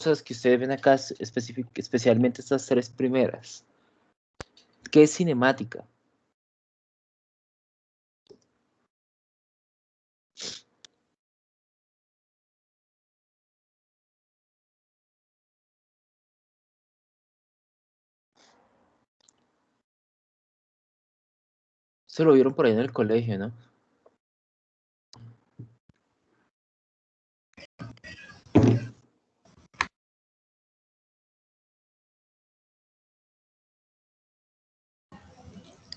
cosas que ustedes ven acá, especialmente estas tres primeras. ¿Qué es cinemática? Eso lo vieron por ahí en el colegio, ¿no?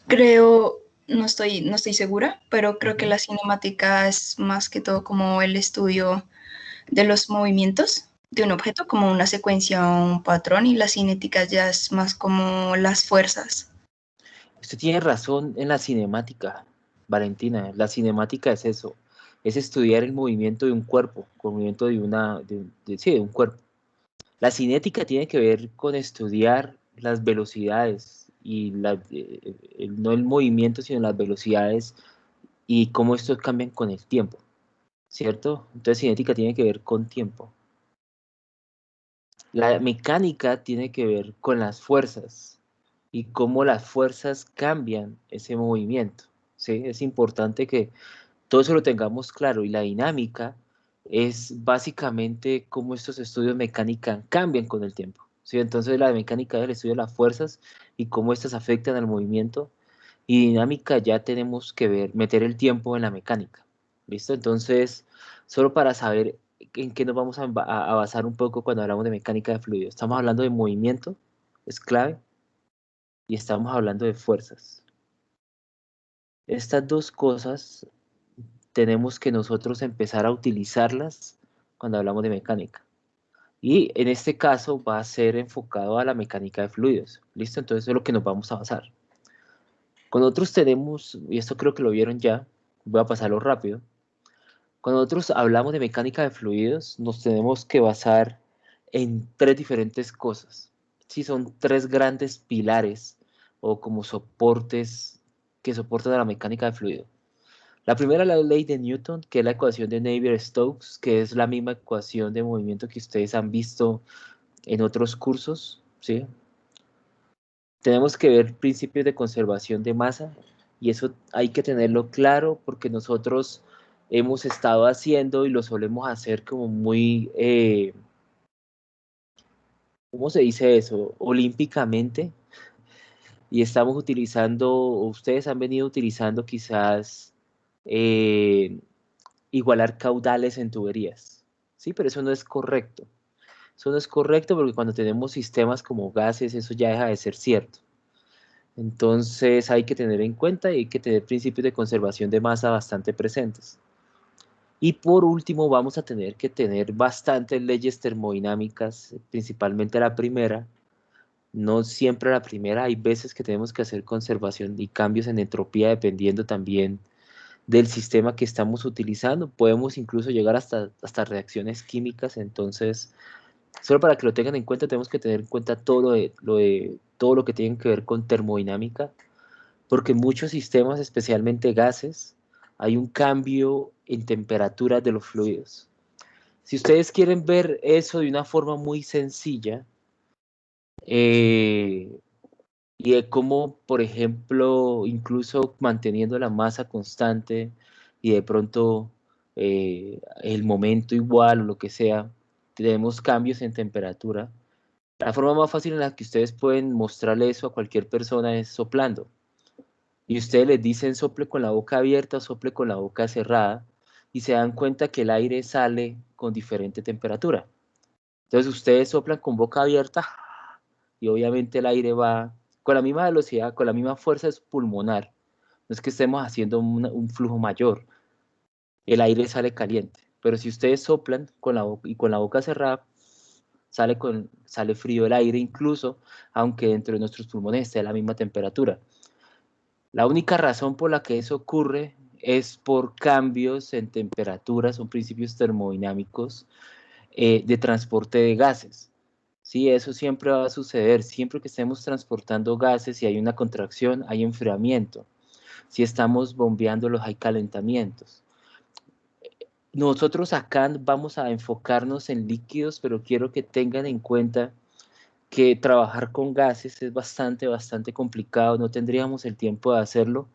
Creo, no estoy segura, pero creo que la cinemática es más que todo como el estudio de los movimientos de un objeto, como una secuencia o un patrón, y la cinética ya es más como las fuerzas. Usted tiene razón en la cinemática, Valentina. La cinemática es eso, es estudiar el movimiento de un cuerpo, el movimiento sí, de un cuerpo. La cinética tiene que ver con estudiar las velocidades y no el movimiento, sino las velocidades y cómo estos cambian con el tiempo, ¿cierto? Entonces cinética tiene que ver con tiempo. La mecánica tiene que ver con las fuerzas y cómo las fuerzas cambian ese movimiento, ¿sí? Es importante que todo eso lo tengamos claro, y la dinámica es básicamente cómo estos estudios de mecánica cambian con el tiempo, ¿sí? Entonces la mecánica es el estudio de las fuerzas y cómo estas afectan al movimiento, y dinámica ya tenemos que ver, meter el tiempo en la mecánica, ¿listo? Entonces, solo para saber en qué nos vamos a basar un poco cuando hablamos de mecánica de fluidos. Estamos hablando de movimiento, es clave, y estamos hablando de fuerzas. Estas dos cosas tenemos que nosotros empezar a utilizarlas cuando hablamos de mecánica. Y en este caso va a ser enfocado a la mecánica de fluidos. ¿Listo? Entonces es lo que nos vamos a basar. Cuando nosotros tenemos, y esto creo que lo vieron ya, voy a pasarlo rápido. Cuando nosotros hablamos de mecánica de fluidos, nos tenemos que basar en tres diferentes cosas. Sí, son tres grandes pilares o como soportes que soportan a la mecánica de fluidos. La primera es la ley de Newton, que es la ecuación de Navier-Stokes, que es la misma ecuación de movimiento que ustedes han visto en otros cursos, ¿sí? Tenemos que ver principios de conservación de masa, y eso hay que tenerlo claro porque nosotros hemos estado haciendo y lo solemos hacer como muy, ¿cómo se dice eso? Olímpicamente, y estamos utilizando, o ustedes han venido utilizando quizás eh, igualar caudales en tuberías, ¿sí? Pero eso no es correcto. Eso no es correcto porque cuando tenemos sistemas como gases, eso ya deja de ser cierto. Entonces hay que tener en cuenta y hay que tener principios de conservación de masa bastante presentes. Y por último vamos a tener que tener bastantes leyes termodinámicas, principalmente la primera. No siempre la primera, hay veces que tenemos que hacer conservación y cambios en entropía dependiendo también del sistema que estamos utilizando. Podemos incluso llegar hasta reacciones químicas. Entonces, solo para que lo tengan en cuenta, tenemos que tener en cuenta todo lo que tiene que ver con termodinámica, porque en muchos sistemas, especialmente gases, hay un cambio en temperaturas de los fluidos. Si ustedes quieren ver eso de una forma muy sencilla, eh, y de cómo, por ejemplo, incluso manteniendo la masa constante y de pronto el momento igual o lo que sea, tenemos cambios en temperatura. La forma más fácil en la que ustedes pueden mostrarle eso a cualquier persona es soplando. Y ustedes les dicen sople con la boca abierta o sople con la boca cerrada, y se dan cuenta que el aire sale con diferente temperatura. Entonces ustedes soplan con boca abierta y obviamente el aire va con la misma velocidad, con la misma fuerza pulmonar. No es que estemos haciendo un flujo mayor, el aire sale caliente. Pero si ustedes soplan con la boca cerrada, sale frío el aire, incluso aunque dentro de nuestros pulmones esté a la misma temperatura. La única razón por la que eso ocurre es por cambios en temperatura, son principios termodinámicos de transporte de gases. Sí, eso siempre va a suceder. Siempre que estemos transportando gases, si hay una contracción, hay enfriamiento. Si estamos bombeándolos, hay calentamientos. nosotros acá vamos a enfocarnos en líquidos, pero quiero que tengan en cuenta que trabajar con gases es bastante complicado, no tendríamos el tiempo de hacerlo,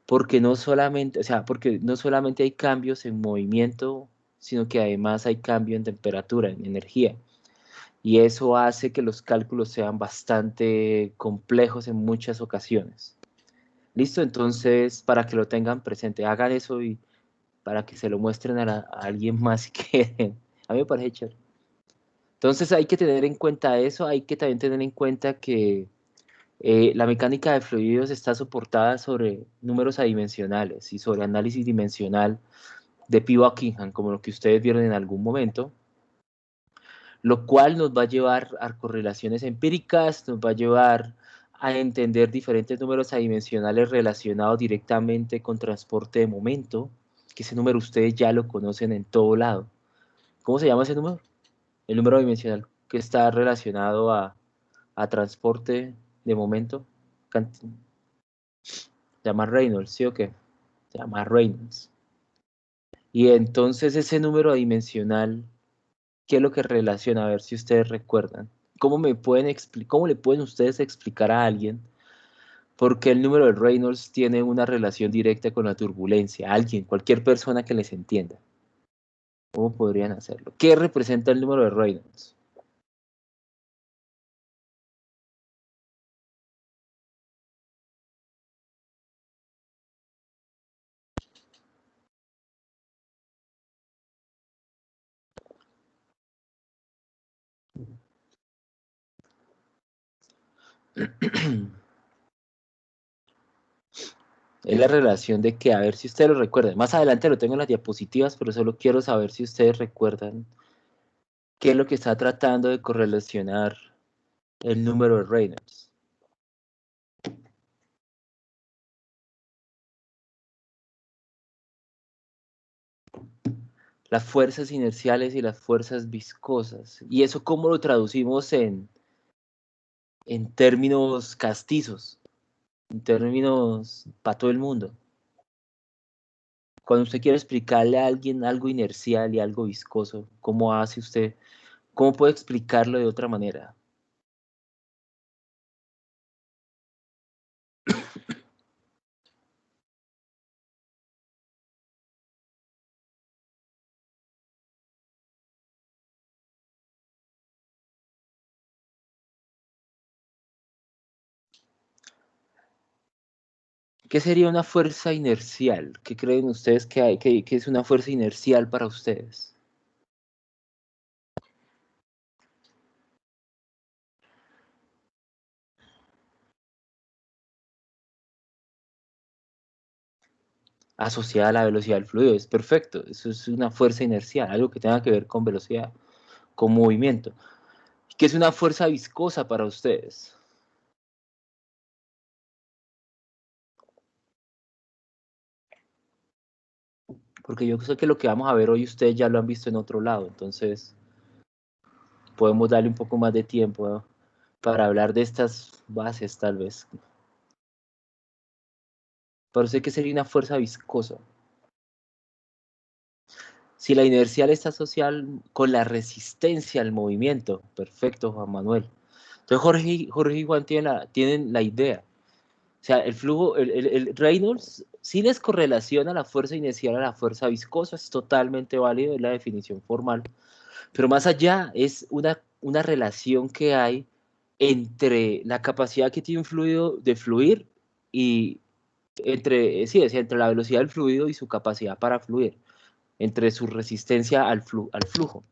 porque no solamente, o sea, porque no solamente hay cambios en movimiento, sino que además hay cambio en temperatura, en energía. Y eso hace que los cálculos sean bastante complejos en muchas ocasiones. Listo, entonces para que lo tengan presente, hagan eso y para que se lo muestren a alguien más si quieren. A mí me parece chévere. Entonces hay que tener en cuenta eso, hay que también tener en cuenta que la mecánica de fluidos está soportada sobre números adimensionales y sobre análisis dimensional de P. Buckingham, como lo que ustedes vieron en algún momento, lo cual nos va a llevar a correlaciones empíricas, nos va a llevar a entender diferentes números adimensionales relacionados directamente con transporte de momento, que ese número ustedes ya lo conocen en todo lado. ¿Cómo se llama ese número? El número dimensional que está relacionado a transporte de momento. Se llama Reynolds, ¿sí o qué? Se llama Reynolds. Y entonces ese número dimensional, ¿qué es lo que relaciona? A ver si ustedes recuerdan. ¿Cómo le pueden ustedes explicar a alguien por qué el número de Reynolds tiene una relación directa con la turbulencia? Alguien, cualquier persona que les entienda. ¿Cómo podrían hacerlo? ¿Qué representa el número de Reynolds? Es la relación de que, a ver si ustedes lo recuerdan. Más adelante lo tengo en las diapositivas, pero solo quiero saber si ustedes recuerdan qué es lo que está tratando de correlacionar el número de Reynolds. Las fuerzas inerciales y las fuerzas viscosas. ¿Y eso cómo lo traducimos en términos castizos? En términos para todo el mundo. Cuando usted quiere explicarle a alguien algo inercial y algo viscoso, ¿cómo hace usted? ¿Cómo puede explicarlo de otra manera? ¿Qué sería una fuerza inercial? ¿Qué creen ustedes que hay, que es una fuerza inercial para ustedes? Asociada a la velocidad del fluido, es perfecto. Eso es una fuerza inercial, algo que tenga que ver con velocidad, con movimiento. ¿Qué es una fuerza viscosa para ustedes? Porque yo sé que lo que vamos a ver hoy ustedes ya lo han visto en otro lado, entonces podemos darle un poco más de tiempo, ¿no?, para hablar de estas bases tal vez. Pero sé que sería una fuerza viscosa. Si la inercial está asociada con la resistencia al movimiento, perfecto, Juan Manuel. Entonces Jorge y Juan tienen la idea. O sea, el flujo, el Reynolds sí les correlaciona la fuerza inercial a la fuerza viscosa, es totalmente válido, es la definición formal. Pero más allá es una relación que hay entre la capacidad que tiene un fluido de fluir y entre la velocidad del fluido y su capacidad para fluir, entre su resistencia al flujo.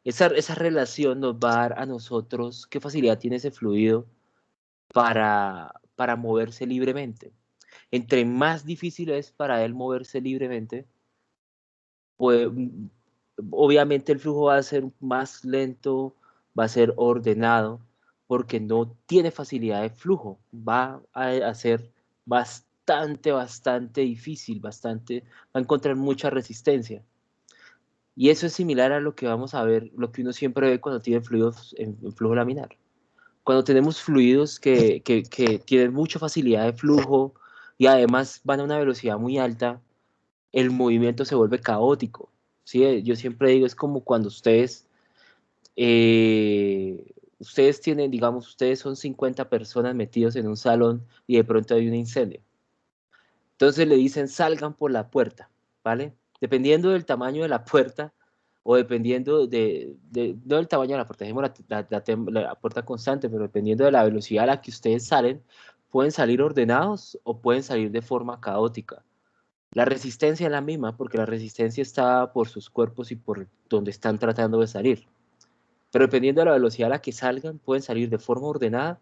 Esa relación nos va a dar a nosotros qué facilidad tiene ese fluido para moverse libremente. Entre más difícil es para él moverse libremente, pues obviamente el flujo va a ser más lento, va a ser ordenado, porque no tiene facilidad de flujo. Va a ser bastante difícil, va a encontrar mucha resistencia. Y eso es similar a lo que vamos a ver, lo que uno siempre ve cuando tiene fluidos en flujo laminar. Cuando tenemos fluidos que tienen mucha facilidad de flujo y además van a una velocidad muy alta, el movimiento se vuelve caótico, ¿sí? Yo siempre digo, es como cuando ustedes tienen, digamos, ustedes son 50 personas metidos en un salón y de pronto hay un incendio. Entonces le dicen, salgan por la puerta, ¿vale? Dependiendo del tamaño de la puerta, o dependiendo no del tamaño de la puerta, dejemos la puerta constante, pero dependiendo de la velocidad a la que ustedes salen, pueden salir ordenados o pueden salir de forma caótica. La resistencia es la misma, porque la resistencia está por sus cuerpos y por donde están tratando de salir. Pero dependiendo de la velocidad a la que salgan, pueden salir de forma ordenada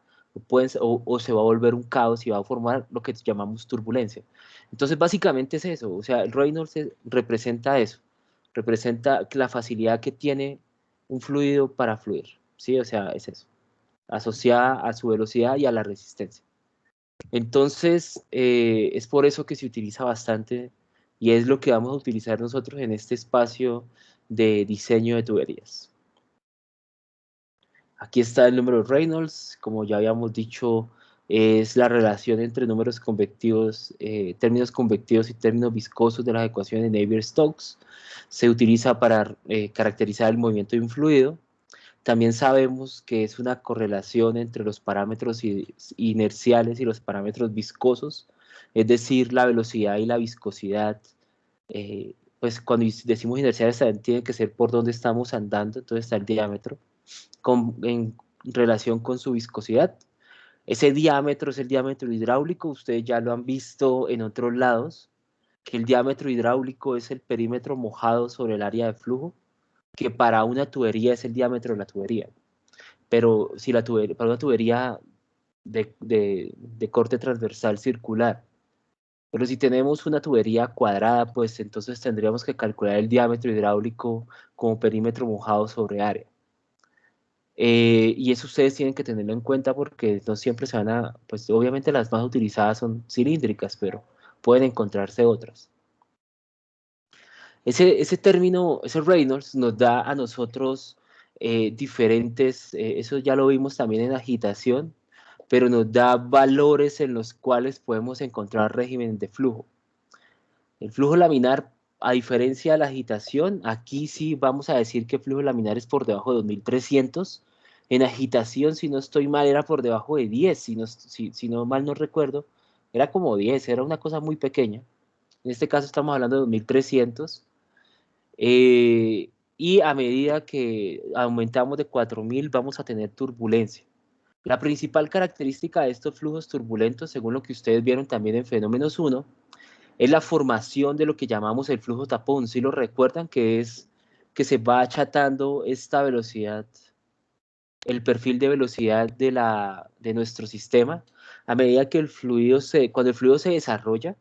o se va a volver un caos y va a formar lo que llamamos turbulencia. Entonces, básicamente es eso. O sea, el Reynolds representa eso. Representa la facilidad que tiene un fluido para fluir. ¿Sí? O sea, es eso. Asociada a su velocidad y a la resistencia. Entonces, es por eso que se utiliza bastante y es lo que vamos a utilizar nosotros en este espacio de diseño de tuberías. Aquí está el número de Reynolds, como ya habíamos dicho, es la relación entre números convectivos, términos convectivos y términos viscosos de las ecuaciones de Navier-Stokes. Se utiliza para caracterizar el movimiento de un fluido. También sabemos que es una correlación entre los parámetros inerciales y los parámetros viscosos, es decir, la velocidad y la viscosidad. Pues cuando decimos inerciales tiene que ser por donde estamos andando, entonces está el diámetro en relación con su viscosidad. Ese diámetro es el diámetro hidráulico, ustedes ya lo han visto en otros lados, que el diámetro hidráulico es el perímetro mojado sobre el área de flujo, que para una tubería es el diámetro de la tubería. Pero si la tubería, para una tubería de corte transversal circular, pero si tenemos una tubería cuadrada, pues entonces tendríamos que calcular el diámetro hidráulico como perímetro mojado sobre área. Y eso ustedes tienen que tenerlo en cuenta porque no siempre se van a, pues obviamente las más utilizadas son cilíndricas, pero pueden encontrarse otras. Ese término, ese Reynolds nos da a nosotros diferentes, eso ya lo vimos también en agitación, pero nos da valores en los cuales podemos encontrar regímenes de flujo. El flujo laminar, a diferencia de la agitación, aquí sí vamos a decir que el flujo laminar es por debajo de 2300. En agitación, si no estoy mal, era por debajo de 10, si no mal no recuerdo, era como 10, era una cosa muy pequeña. En este caso estamos hablando de 2300. Y a medida que aumentamos de 4000 vamos a tener turbulencia. La principal característica de estos flujos turbulentos, según lo que ustedes vieron también en Fenómenos 1, es la formación de lo que llamamos el flujo tapón. ¿Sí lo recuerdan? Que es que se va achatando esta velocidad, el perfil de velocidad de nuestro sistema a medida que cuando el fluido se desarrolla,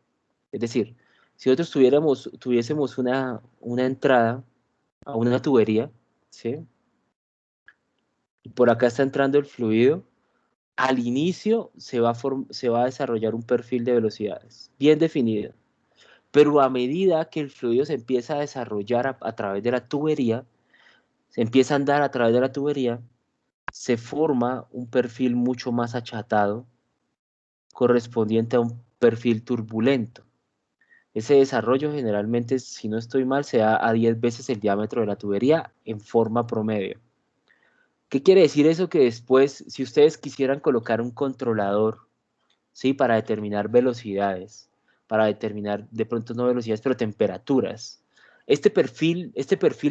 es decir, si nosotros tuviésemos una entrada a una tubería, ¿sí? Y por acá está entrando el fluido, al inicio se va a desarrollar un perfil de velocidades bien definido. Pero a medida que el fluido se empieza a desarrollar a través de la tubería, se empieza a andar a través de la tubería, se forma un perfil mucho más achatado, correspondiente a un perfil turbulento. Ese desarrollo generalmente, si no estoy mal, se da a 10 veces el diámetro de la tubería en forma promedio. ¿Qué quiere decir eso? Que después, si ustedes quisieran colocar un controlador, ¿sí? Para determinar velocidades, para determinar de pronto no velocidades, pero temperaturas. Este perfil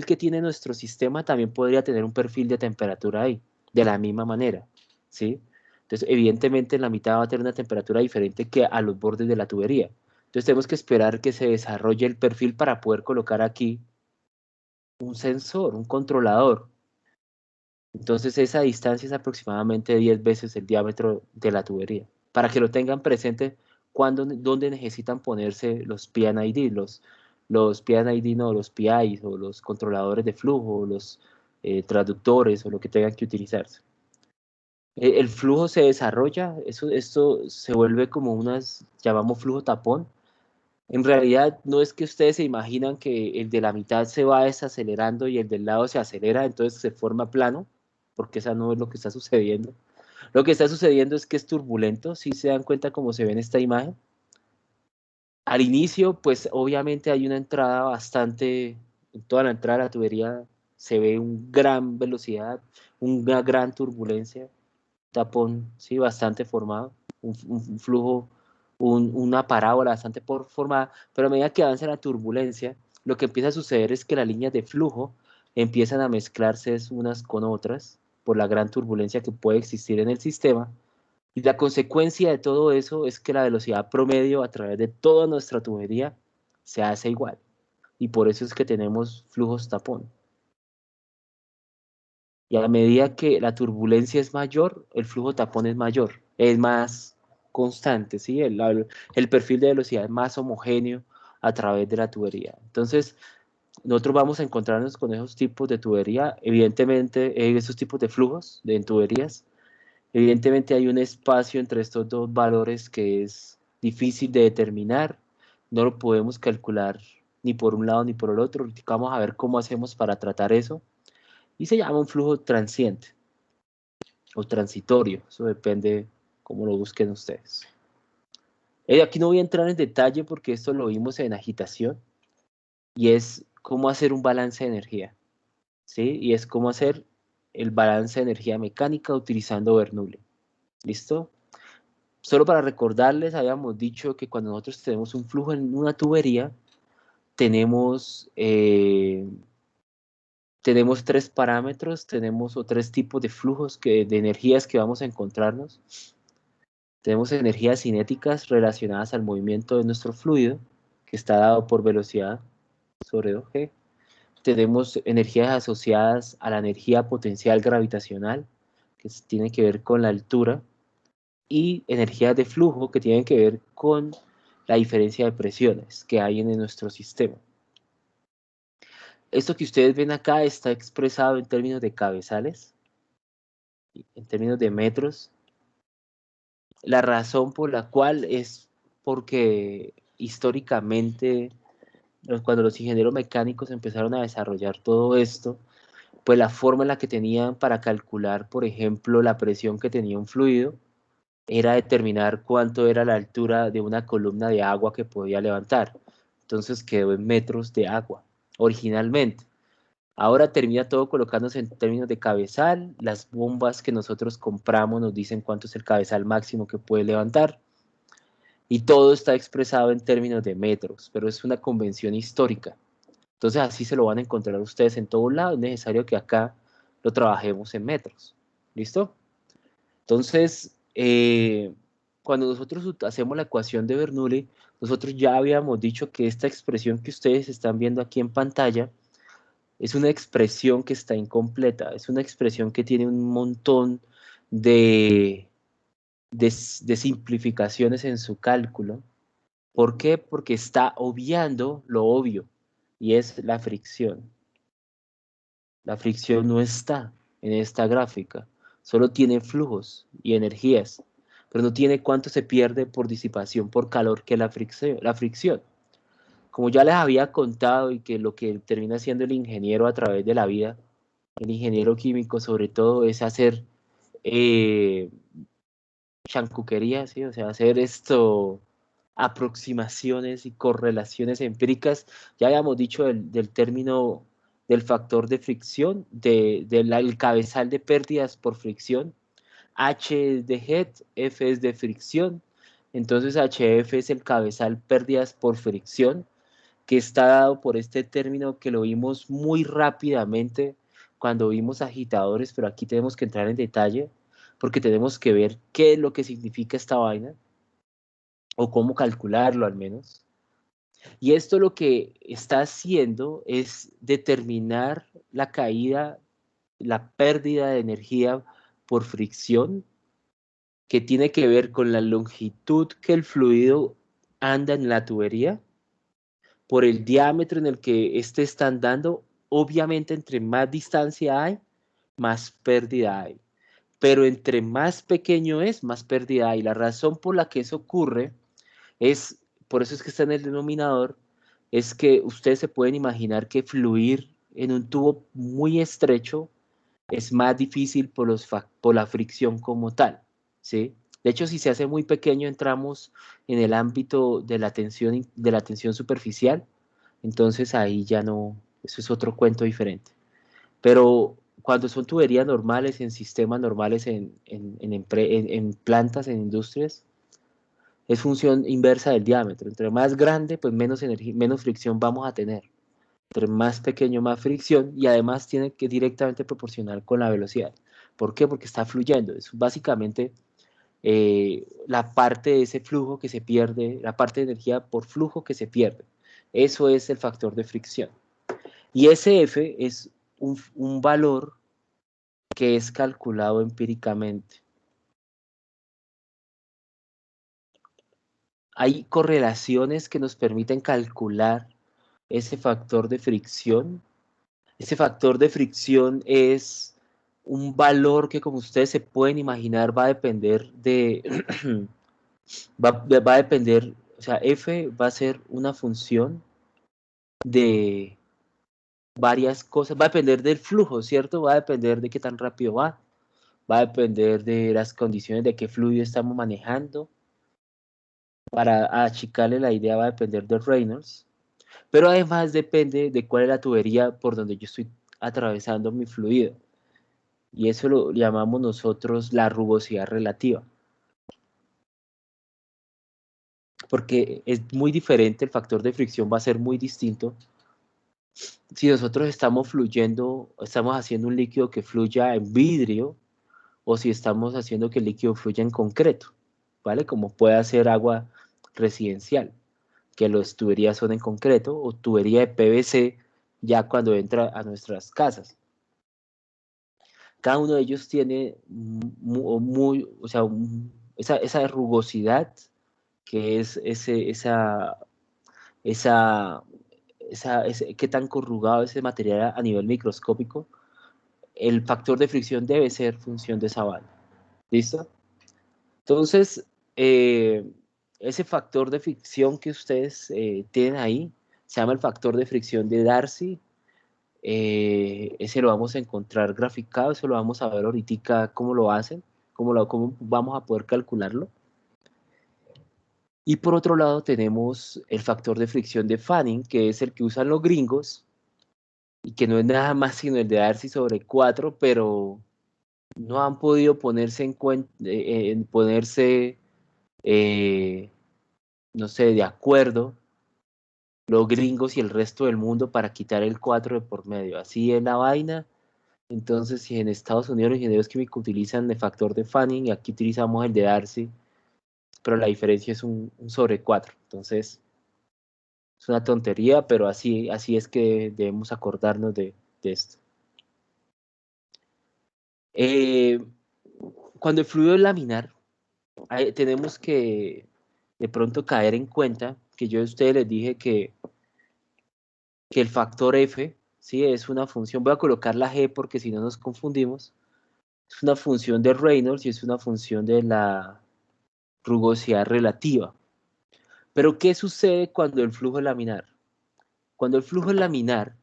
que tiene nuestro sistema también podría tener un perfil de temperatura ahí, de la misma manera, ¿sí? Entonces, evidentemente en la mitad va a tener una temperatura diferente que a los bordes de la tubería. Entonces tenemos que esperar que se desarrolle el perfil para poder colocar aquí un sensor, un controlador. Entonces esa distancia es aproximadamente 10 veces el diámetro de la tubería. Para que lo tengan presente donde necesitan ponerse los PID, los PID no, los PIs o los controladores de flujo, o los traductores o lo que tengan que utilizarse. El flujo se desarrolla, esto se vuelve como llamamos flujo tapón. En realidad no es que ustedes se imaginan que el de la mitad se va desacelerando y el del lado se acelera, entonces se forma plano, porque esa no es lo que está sucediendo. Lo que está sucediendo es que es turbulento, si se dan cuenta como se ve en esta imagen. Al inicio, pues obviamente hay una entrada bastante, en toda la entrada de la tubería se ve una gran velocidad, una gran turbulencia, tapón, sí, bastante formado, un flujo, una parábola bastante formada, pero a medida que avanza la turbulencia, lo que empieza a suceder es que las líneas de flujo empiezan a mezclarse unas con otras por la gran turbulencia que puede existir en el sistema, y la consecuencia de todo eso es que la velocidad promedio a través de toda nuestra tubería se hace igual, y por eso es que tenemos flujos tapón. Y a medida que la turbulencia es mayor, el flujo tapón es mayor, es más constante, ¿sí? El perfil de velocidad es más homogéneo a través de la tubería. Entonces, nosotros vamos a encontrarnos con esos tipos de tubería, evidentemente, esos tipos de flujos en tuberías. Evidentemente hay un espacio entre estos dos valores que es difícil de determinar, no lo podemos calcular ni por un lado ni por el otro. Vamos a ver cómo hacemos para tratar eso y se llama un flujo transiente o transitorio, eso depende cómo lo busquen ustedes. Aquí no voy a entrar en detalle porque esto lo vimos en agitación y es cómo hacer un balance de energía, ¿sí? Y es cómo hacer el balance de energía mecánica utilizando Bernoulli. ¿Listo? Solo para recordarles, habíamos dicho que cuando nosotros tenemos un flujo en una tubería, tenemos tres parámetros, tenemos o tres tipos de flujos de energías que vamos a encontrarnos. Tenemos energías cinéticas relacionadas al movimiento de nuestro fluido, que está dado por velocidad sobre G. Tenemos energías asociadas a la energía potencial gravitacional, que tiene que ver con la altura, y energías de flujo, que tienen que ver con la diferencia de presiones que hay en nuestro sistema. Esto que ustedes ven acá está expresado en términos de cabezales, en términos de metros. La razón por la cual es porque históricamente, cuando los ingenieros mecánicos empezaron a desarrollar todo esto, pues la forma en la que tenían para calcular, por ejemplo, la presión que tenía un fluido, era determinar cuánto era la altura de una columna de agua que podía levantar. Entonces quedó en metros de agua, originalmente. Ahora termina todo colocándose en términos de cabezal. Las bombas que nosotros compramos nos dicen cuánto es el cabezal máximo que puede levantar. Y todo está expresado en términos de metros, pero es una convención histórica. Entonces así se lo van a encontrar ustedes en todo lado. Es necesario que acá lo trabajemos en metros. ¿Listo? Entonces, cuando nosotros hacemos la ecuación de Bernoulli, nosotros ya habíamos dicho que esta expresión que ustedes están viendo aquí en pantalla es una expresión que está incompleta, es una expresión que tiene un montón de simplificaciones en su cálculo. ¿Por qué? Porque está obviando lo obvio, y es la fricción. La fricción no está en esta gráfica, solo tiene flujos y energías, pero no tiene cuánto se pierde por disipación por calor que la fricción. Como ya les había contado y que lo que termina siendo el ingeniero a través de la vida, el ingeniero químico sobre todo es hacer chancuquería, ¿sí? O sea, hacer aproximaciones y correlaciones empíricas. Ya habíamos dicho del término del factor de fricción, del cabezal de pérdidas por fricción. H es de head, F es de fricción. Entonces HF es el cabezal pérdidas por fricción, que está dado por este término que lo vimos muy rápidamente cuando vimos agitadores, pero aquí tenemos que entrar en detalle porque tenemos que ver qué es lo que significa esta vaina o cómo calcularlo al menos. Y esto lo que está haciendo es determinar la caída, la pérdida de energía por fricción, que tiene que ver con la longitud que el fluido anda en la tubería, por el diámetro en el que éste está andando. Obviamente, entre más distancia hay, más pérdida hay. Pero entre más pequeño es, más pérdida hay. La razón por la que eso ocurre es, por eso es que está en el denominador, es que ustedes se pueden imaginar que fluir en un tubo muy estrecho es más difícil por la fricción como tal, ¿sí? De hecho, si se hace muy pequeño, entramos en el ámbito de la tensión superficial, entonces ahí ya no, eso es otro cuento diferente. Pero cuando son tuberías normales, en sistemas normales, en plantas, en industrias, es función inversa del diámetro. Entre más grande, pues menos energía, menos fricción vamos a tener. Entre más pequeño, más fricción, y además tiene que directamente proporcional con la velocidad. ¿Por qué? Porque está fluyendo. Es básicamente la parte de ese flujo que se pierde, la parte de energía por flujo que se pierde. Eso es el factor de fricción. Y ese F es un valor que es calculado empíricamente. Hay correlaciones que nos permiten calcular ese factor de fricción. Ese factor de fricción es un valor que, como ustedes se pueden imaginar, va a depender de, va a depender, o sea, F va a ser una función de varias cosas, va a depender del flujo, ¿cierto? Va a depender de qué tan rápido va a depender de las condiciones de qué fluido estamos manejando. Para achicarle la idea va a depender de Reynolds, pero además depende de cuál es la tubería por donde yo estoy atravesando mi fluido. Y eso lo llamamos nosotros la rugosidad relativa. Porque es muy diferente, el factor de fricción va a ser muy distinto. Si nosotros estamos fluyendo, estamos haciendo un líquido que fluya en vidrio, o si estamos haciendo que el líquido fluya en concreto, ¿vale? Como puede hacer agua residencial, que las tuberías son en concreto, o tubería de PVC ya cuando entra a nuestras casas. Cada uno de ellos tiene o sea, esa rugosidad, que es esa, qué tan corrugado ese material a nivel microscópico. El factor de fricción debe ser función de esa banda. ¿Listo? Entonces, ese factor de fricción que ustedes tienen ahí se llama el factor de fricción de Darcy. Ese lo vamos a encontrar graficado, eso lo vamos a ver ahorita cómo lo hacen, cómo vamos a poder calcularlo. Y por otro lado tenemos el factor de fricción de Fanning, que es el que usan los gringos, y que no es nada más sino el de Darcy sobre 4, pero no han podido ponerse eh, no sé, de acuerdo los gringos y el resto del mundo para quitar el 4 de por medio. Así es la vaina. Entonces, si en Estados Unidos los ingenieros químicos utilizan el factor de Fanning y aquí utilizamos el de Darcy, pero la diferencia es un sobre 4. Entonces, es una tontería, pero así es que debemos acordarnos de esto. Cuando el fluido es laminar, tenemos que de pronto caer en cuenta que yo a ustedes les dije que el factor F, ¿sí? Es una función, voy a colocar la G porque si no nos confundimos, es una función de Reynolds y es una función de la rugosidad relativa. Pero ¿qué sucede cuando el flujo es laminar? Cuando el flujo es laminar,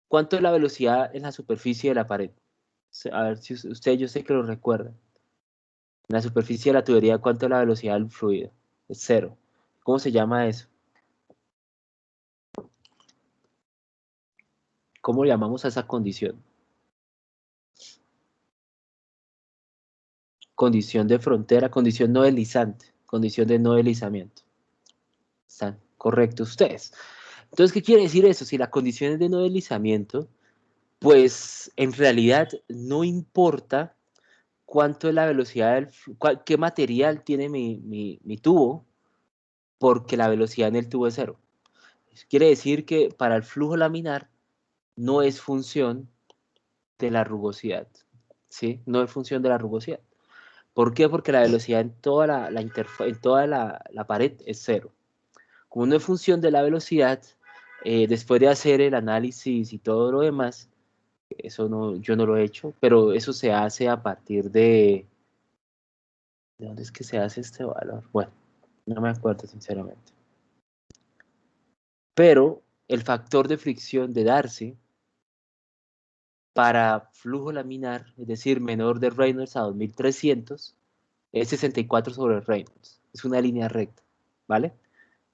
¿cuánto es la velocidad en la superficie de la pared? A ver si usted, yo sé que lo recuerda. En la superficie de la tubería, ¿cuánto es la velocidad del fluido? Es cero. ¿Cómo se llama eso? ¿Cómo llamamos a esa condición? Condición de frontera, condición no deslizante, condición de no deslizamiento. Están correctos ustedes. Entonces, ¿qué quiere decir eso? Si la condición es de no deslizamiento, pues en realidad no importa cuánto es la velocidad, qué material tiene mi tubo, porque la velocidad en el tubo es cero. Quiere decir que para el flujo laminar no es función de la rugosidad, ¿sí? No es función de la rugosidad. ¿Por qué? Porque la velocidad en toda en toda la pared es cero. Como no es función de la velocidad, después de hacer el análisis y todo lo demás, eso no, yo no lo he hecho, pero eso se hace a partir ¿de dónde es que se hace este valor? Bueno, no me acuerdo sinceramente. Pero el factor de fricción de Darcy para flujo laminar, es decir, menor de Reynolds a 2300, es 64 sobre Reynolds. Es una línea recta, ¿vale?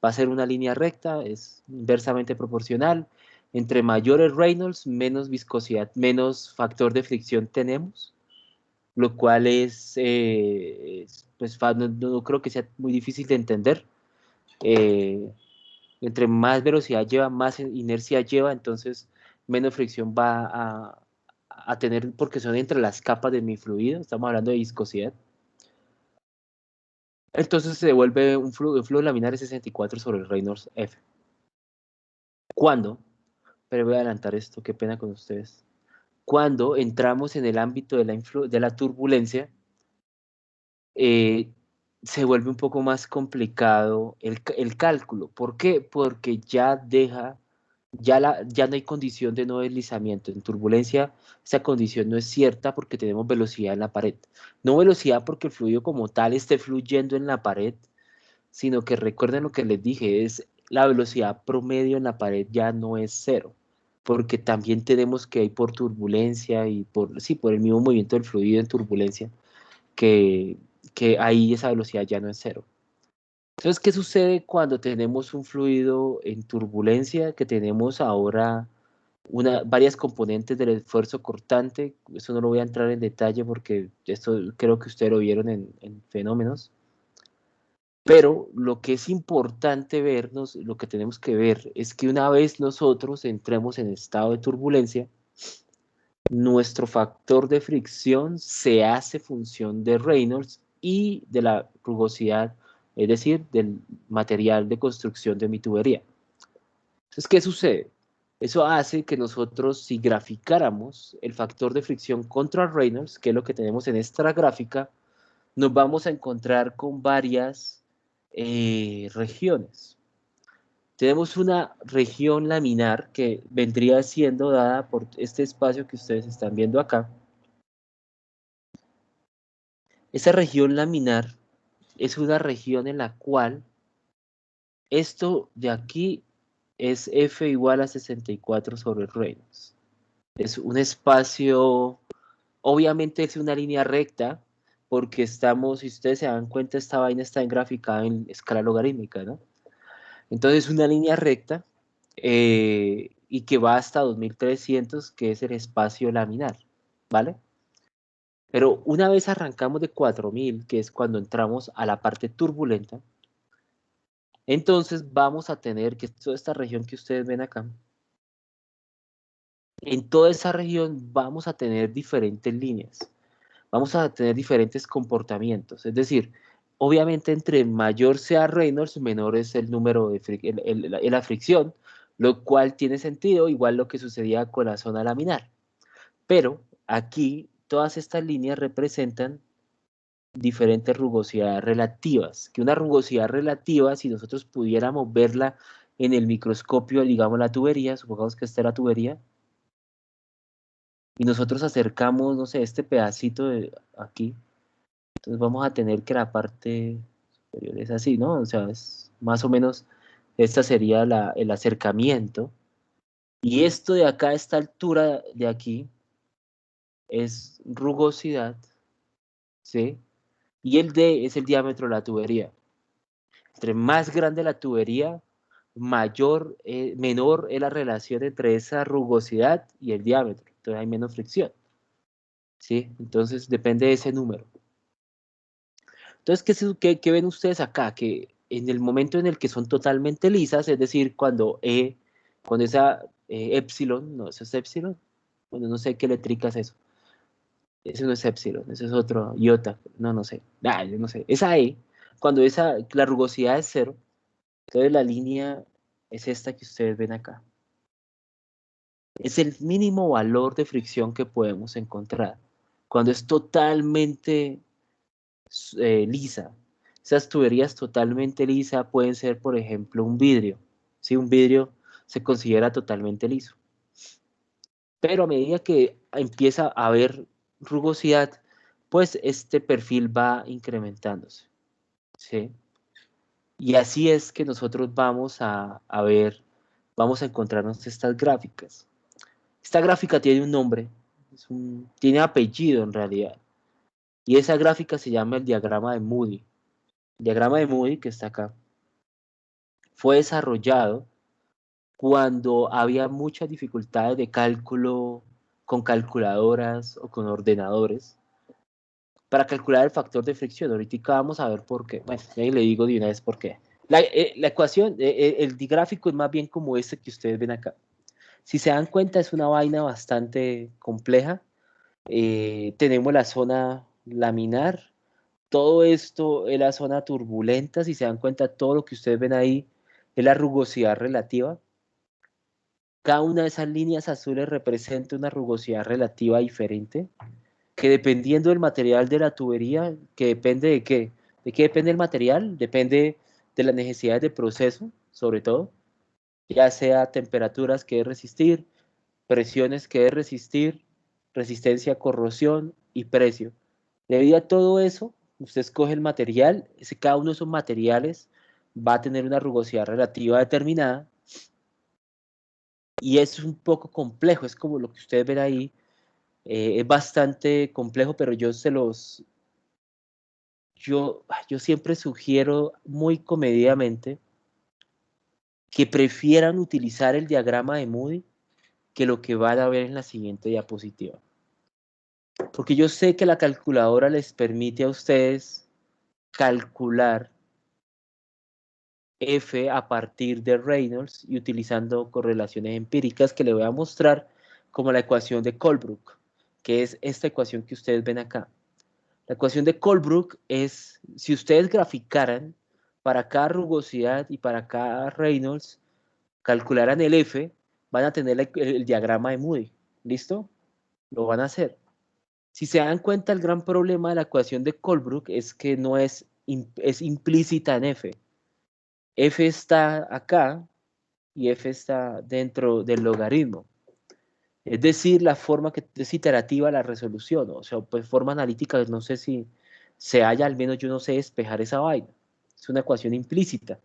Va a ser una línea recta, es inversamente proporcional. Entre mayor el Reynolds, menos viscosidad, menos factor de fricción tenemos, lo cual pues no creo que sea muy difícil de entender. Eh, Entre más velocidad lleva, más inercia lleva, entonces menos fricción va a tener porque son entre las capas de mi fluido, estamos hablando de viscosidad. Entonces se devuelve un flujo laminar de 64 sobre el Reynolds F. ¿Cuándo? Pero voy a adelantar esto, qué pena con ustedes. Cuando entramos en el ámbito de la turbulencia, eh, se vuelve un poco más complicado el cálculo. ¿Por qué? Porque ya no hay condición de no deslizamiento. En turbulencia, esa condición no es cierta porque tenemos velocidad en la pared. No velocidad porque el fluido como tal esté fluyendo en la pared, sino que recuerden lo que les dije, es la velocidad promedio en la pared ya no es cero, porque también tenemos que ir por turbulencia y por el mismo movimiento del fluido en turbulencia, que, que ahí esa velocidad ya no es cero. Entonces, ¿qué sucede cuando tenemos un fluido en turbulencia, que tenemos ahora varias componentes del esfuerzo cortante? Eso no lo voy a entrar en detalle porque esto creo que ustedes lo vieron en fenómenos. Pero lo que es importante vernos, lo que tenemos que ver es que una vez nosotros entremos en estado de turbulencia, nuestro factor de fricción se hace función de Reynolds y de la rugosidad, es decir, del material de construcción de mi tubería. Entonces, ¿qué sucede? Eso hace que nosotros, si graficáramos el factor de fricción contra Reynolds, que es lo que tenemos en esta gráfica, nos vamos a encontrar con varias regiones. Tenemos una región laminar que vendría siendo dada por este espacio que ustedes están viendo acá. Esa región laminar es una región en la cual esto de aquí es F igual a 64 sobre Reynolds. Es un espacio, obviamente es una línea recta, porque estamos, si ustedes se dan cuenta, esta vaina está graficada en escala logarítmica, ¿no? Entonces una línea recta y que va hasta 2300, que es el espacio laminar, ¿vale? Pero una vez arrancamos de 4000, que es cuando entramos a la parte turbulenta, entonces vamos a tener que toda esta región que ustedes ven acá, en toda esa región vamos a tener diferentes líneas, vamos a tener diferentes comportamientos, es decir, obviamente entre mayor sea Reynolds, menor es el número de la fricción, lo cual tiene sentido, igual lo que sucedía con la zona laminar. Pero aquí todas estas líneas representan diferentes rugosidades relativas, que una rugosidad relativa, si nosotros pudiéramos verla en el microscopio, digamos la tubería, supongamos que esta es la tubería, y nosotros acercamos, no sé, este pedacito de aquí, entonces vamos a tener que la parte superior es así, ¿no? O sea, es más o menos, esta sería el acercamiento, y esto de acá, esta altura de aquí, es rugosidad, ¿sí? Y el D es el diámetro de la tubería. Entre más grande la tubería, menor es la relación entre esa rugosidad y el diámetro. Entonces hay menos fricción, ¿sí? Entonces depende de ese número. Entonces, ¿qué ven ustedes acá? Que en el momento en el que son totalmente lisas, es decir, cuando esa epsilon, no, eso es epsilon, bueno, no sé qué letrica es eso. Ese no es epsilon, ese es otro iota, no sé. Yo no sé. Esa E, cuando la rugosidad es cero, entonces la línea es esta que ustedes ven acá. Es el mínimo valor de fricción que podemos encontrar cuando es totalmente lisa. Esas tuberías totalmente lisas pueden ser, por ejemplo, un vidrio. ¿Sí? Un vidrio se considera totalmente liso. Pero a medida que empieza a haber rugosidad, pues este perfil va incrementándose. ¿Sí? Y así es que nosotros vamos a ver, vamos a encontrarnos estas gráficas. Esta gráfica tiene un nombre, tiene apellido en realidad. Y esa gráfica se llama el diagrama de Moody. El diagrama de Moody, que está acá, fue desarrollado cuando había muchas dificultades de cálculo con calculadoras o con ordenadores para calcular el factor de fricción. Ahorita vamos a ver por qué. Bueno, ahí le digo de una vez por qué. La ecuación, el gráfico es más bien como este que ustedes ven acá. Si se dan cuenta, es una vaina bastante compleja. Tenemos la zona laminar. Todo esto es la zona turbulenta. Si se dan cuenta, todo lo que ustedes ven ahí es la rugosidad relativa. Cada una de esas líneas azules representa una rugosidad relativa diferente, que dependiendo del material de la tubería, que depende de qué depende el material, depende de las necesidades de proceso, sobre todo, ya sea temperaturas que debe resistir, presiones que debe resistir, resistencia a corrosión y precio. Debido a todo eso, usted escoge el material, cada uno de esos materiales va a tener una rugosidad relativa determinada y es un poco complejo, es como lo que ustedes ven ahí, es bastante complejo, pero yo siempre sugiero muy comedidamente que prefieran utilizar el diagrama de Moody que lo que van a ver en la siguiente diapositiva. Porque yo sé que la calculadora les permite a ustedes calcular F a partir de Reynolds y utilizando correlaciones empíricas que le voy a mostrar como la ecuación de Colebrook, que es esta ecuación que ustedes ven acá. La ecuación de Colebrook es, si ustedes graficaran para cada rugosidad y para cada Reynolds, calcularan el F, van a tener el diagrama de Moody. ¿Listo? Lo van a hacer. Si se dan cuenta, el gran problema de la ecuación de Colebrook es que no es implícita en F. F está acá y F está dentro del logaritmo. Es decir, la forma que es iterativa la resolución, o sea, pues forma analítica, no sé si se halla, al menos yo no sé despejar esa vaina. Es una ecuación implícita.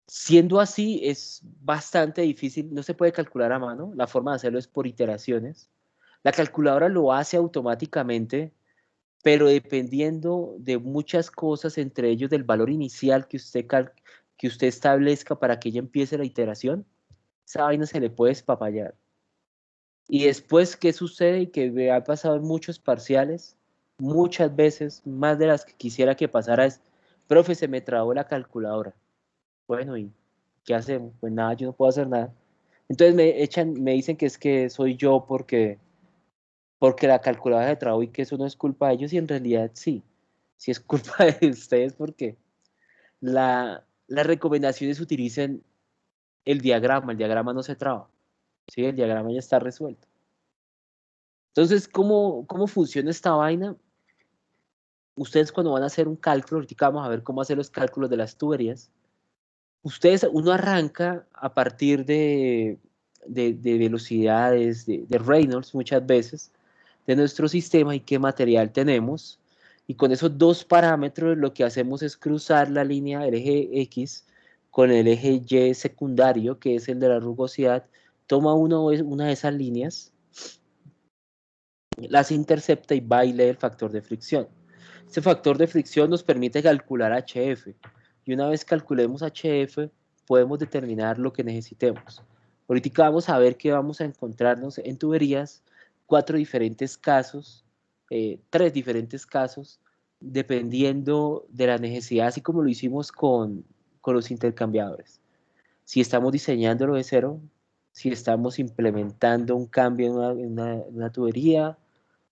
Siendo así, es bastante difícil, no se puede calcular a mano, la forma de hacerlo es por iteraciones. La calculadora lo hace automáticamente, pero dependiendo de muchas cosas, entre ellos del valor inicial que usted establezca para que ella empiece la iteración, esa vaina se le puede espapallar. Y después, ¿qué sucede? Y que me ha pasado en muchos parciales, muchas veces, más de las que quisiera que pasara, es, profe, se me trabó la calculadora. Bueno, ¿y qué hacemos? Pues nada, yo no puedo hacer nada. Entonces me dicen que es que soy yo porque la calculadora se trabó y que eso no es culpa de ellos, y en realidad sí, sí es culpa de ustedes porque las recomendaciones utilizan el diagrama no se traba, ¿sí? El diagrama ya está resuelto. Entonces, ¿cómo funciona esta vaina? Ustedes cuando van a hacer un cálculo, ahorita vamos a ver cómo hacer los cálculos de las tuberías, uno arranca a partir de velocidades, de Reynolds muchas veces, de nuestro sistema y qué material tenemos. Y con esos dos parámetros lo que hacemos es cruzar la línea del eje X con el eje Y secundario, que es el de la rugosidad. Toma una de esas líneas, las intercepta y va y lee el factor de fricción. Este factor de fricción nos permite calcular HF. Y una vez calculemos HF, podemos determinar lo que necesitemos. Ahorita vamos a ver que vamos a encontrarnos en tuberías 3 diferentes casos, dependiendo de la necesidad, así como lo hicimos con los intercambiadores. Si estamos diseñándolo de cero, si estamos implementando un cambio en una tubería,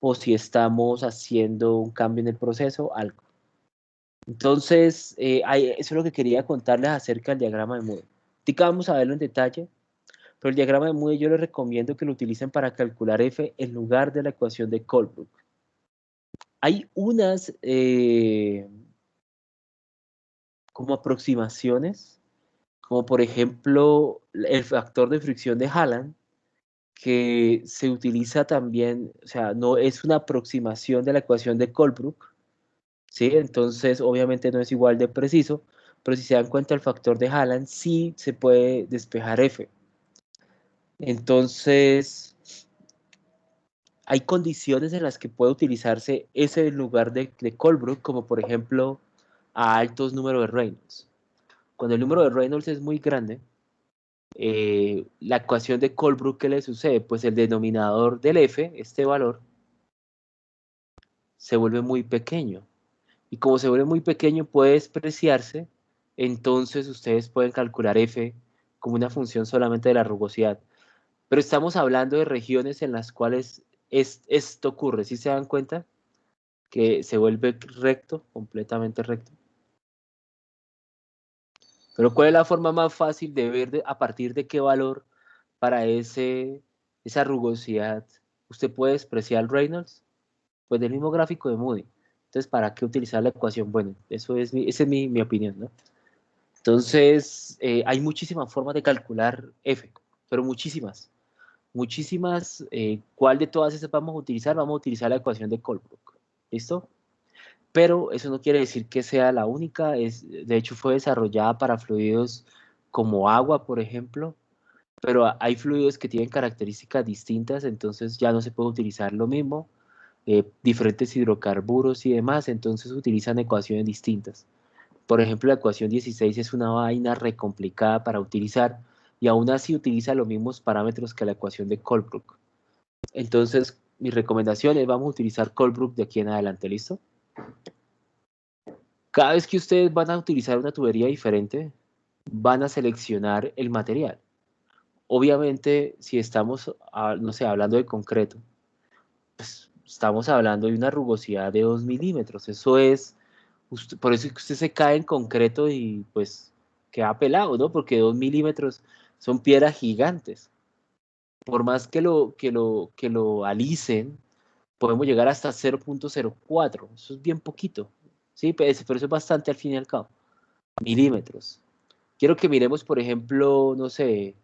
o si estamos haciendo un cambio en el proceso, algo. Entonces, eso es lo que quería contarles acerca del diagrama de Moody. Ahorita vamos a verlo en detalle, pero el diagrama de Moody yo les recomiendo que lo utilicen para calcular F en lugar de la ecuación de Colebrook. Hay unas como aproximaciones, como por ejemplo el factor de fricción de Halland, que se utiliza también, o sea, no es una aproximación de la ecuación de Colebrook, ¿sí? Entonces, obviamente no es igual de preciso, pero si se dan cuenta el factor de Halland, sí se puede despejar F. Entonces, hay condiciones en las que puede utilizarse ese en lugar de Colebrook, como por ejemplo a altos números de Reynolds. Cuando el número de Reynolds es muy grande, la ecuación de Colebrook, ¿qué le sucede? Pues el denominador del F, este valor, se vuelve muy pequeño. Y como se vuelve muy pequeño, puede despreciarse, entonces ustedes pueden calcular F como una función solamente de la rugosidad. Pero estamos hablando de regiones en las cuales esto ocurre, ¿sí se dan cuenta? Que se vuelve recto, completamente recto. Pero ¿cuál es la forma más fácil de ver a partir de qué valor para esa rugosidad usted puede despreciar Reynolds? Pues del mismo gráfico de Moody. Entonces, ¿para qué utilizar la ecuación? Bueno, esa es mi opinión, ¿no? Entonces, hay muchísimas formas de calcular F, pero muchísimas. Muchísimas. ¿Cuál de todas esas vamos a utilizar? Vamos a utilizar la ecuación de Colebrook. ¿Listo? Pero eso no quiere decir que sea la única. De hecho, fue desarrollada para fluidos como agua, por ejemplo, pero hay fluidos que tienen características distintas, entonces ya no se puede utilizar lo mismo. Diferentes hidrocarburos y demás, entonces utilizan ecuaciones distintas. Por ejemplo, la ecuación 16 es una vaina recomplicada para utilizar y aún así utiliza los mismos parámetros que la ecuación de Colebrook. Entonces, mi recomendación es vamos a utilizar Colebrook de aquí en adelante, ¿listo? Cada vez que ustedes van a utilizar una tubería diferente, van a seleccionar el material. Obviamente, si estamos, no sé, hablando de concreto, pues estamos hablando de una rugosidad de 2 milímetros. Eso es, por eso es que usted se cae en concreto y pues queda pelado, ¿no? Porque 2 milímetros son piedras gigantes. Por más que lo alicen, podemos llegar hasta 0.04. Eso es bien poquito. Sí, pero eso es bastante al fin y al cabo. Milímetros. Quiero que miremos, por ejemplo, no sé,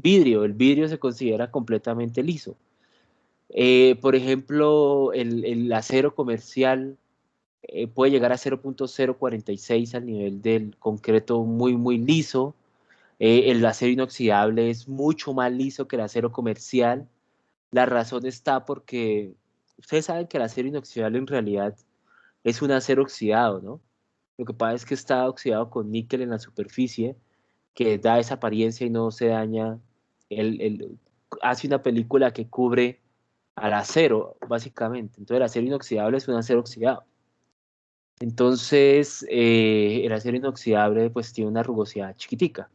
vidrio. El vidrio se considera completamente liso. Por ejemplo, el acero comercial puede llegar a 0.046 al nivel del concreto muy, muy liso. El acero inoxidable es mucho más liso que el acero comercial. La razón está porque ustedes saben que el acero inoxidable en realidad es un acero oxidado, ¿no? Lo que pasa es que está oxidado con níquel en la superficie, que da esa apariencia y no se daña. Hace una película que cubre al acero, básicamente. Entonces el acero inoxidable es un acero oxidado. Entonces el acero inoxidable pues tiene una rugosidad chiquitica.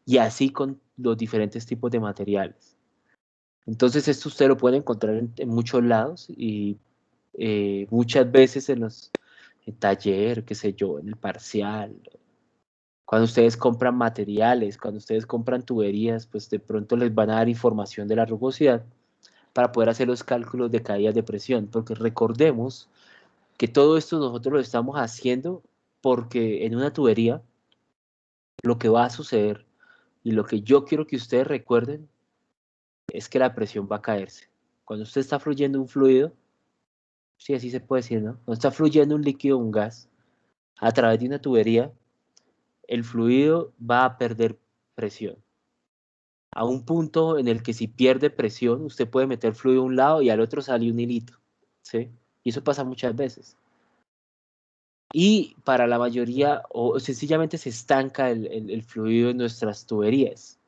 Y así con los diferentes tipos de materiales. Entonces esto usted lo puede encontrar en muchos lados y muchas veces en los en taller, qué sé yo, en el parcial. Cuando ustedes compran materiales, cuando ustedes compran tuberías, pues de pronto les van a dar información de la rugosidad para poder hacer los cálculos de caídas de presión, porque recordemos que todo esto nosotros lo estamos haciendo porque en una tubería lo que va a suceder y lo que yo quiero que ustedes recuerden es que la presión va a caerse. Cuando usted está fluyendo un fluido, sí, así se puede decir, ¿no? Cuando está fluyendo un líquido o un gas a través de una tubería, el fluido va a perder presión. A un punto en el que si pierde presión, usted puede meter fluido a un lado y al otro sale un hilito, ¿sí? Y eso pasa muchas veces. Y para la mayoría, o sencillamente se estanca el fluido en nuestras tuberías.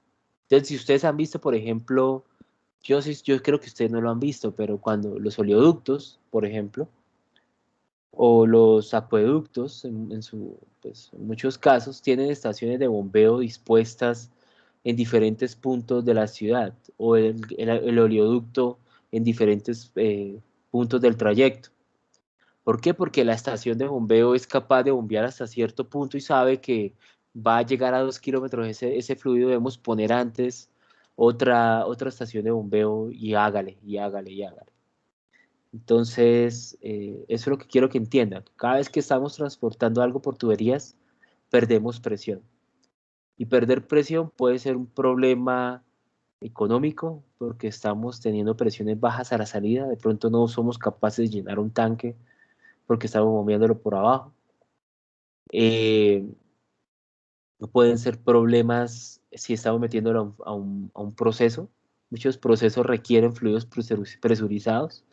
Entonces, si ustedes han visto, por ejemplo, yo creo que ustedes no lo han visto, pero cuando los oleoductos, por ejemplo, o los acueductos, pues, en muchos casos, tienen estaciones de bombeo dispuestas en diferentes puntos de la ciudad, o el oleoducto en diferentes puntos del trayecto. ¿Por qué? Porque la estación de bombeo es capaz de bombear hasta cierto punto y sabe que va a llegar a 2 kilómetros ese fluido, debemos poner antes otra estación de bombeo y hágale, y hágale, y hágale. Entonces, eso es lo que quiero que entiendan. Cada vez que estamos transportando algo por tuberías, perdemos presión. Y perder presión puede ser un problema económico porque estamos teniendo presiones bajas a la salida. De pronto no somos capaces de llenar un tanque porque estamos moviéndolo por abajo. No pueden ser problemas si estamos metiéndolo a un proceso. Muchos procesos requieren fluidos presurizados.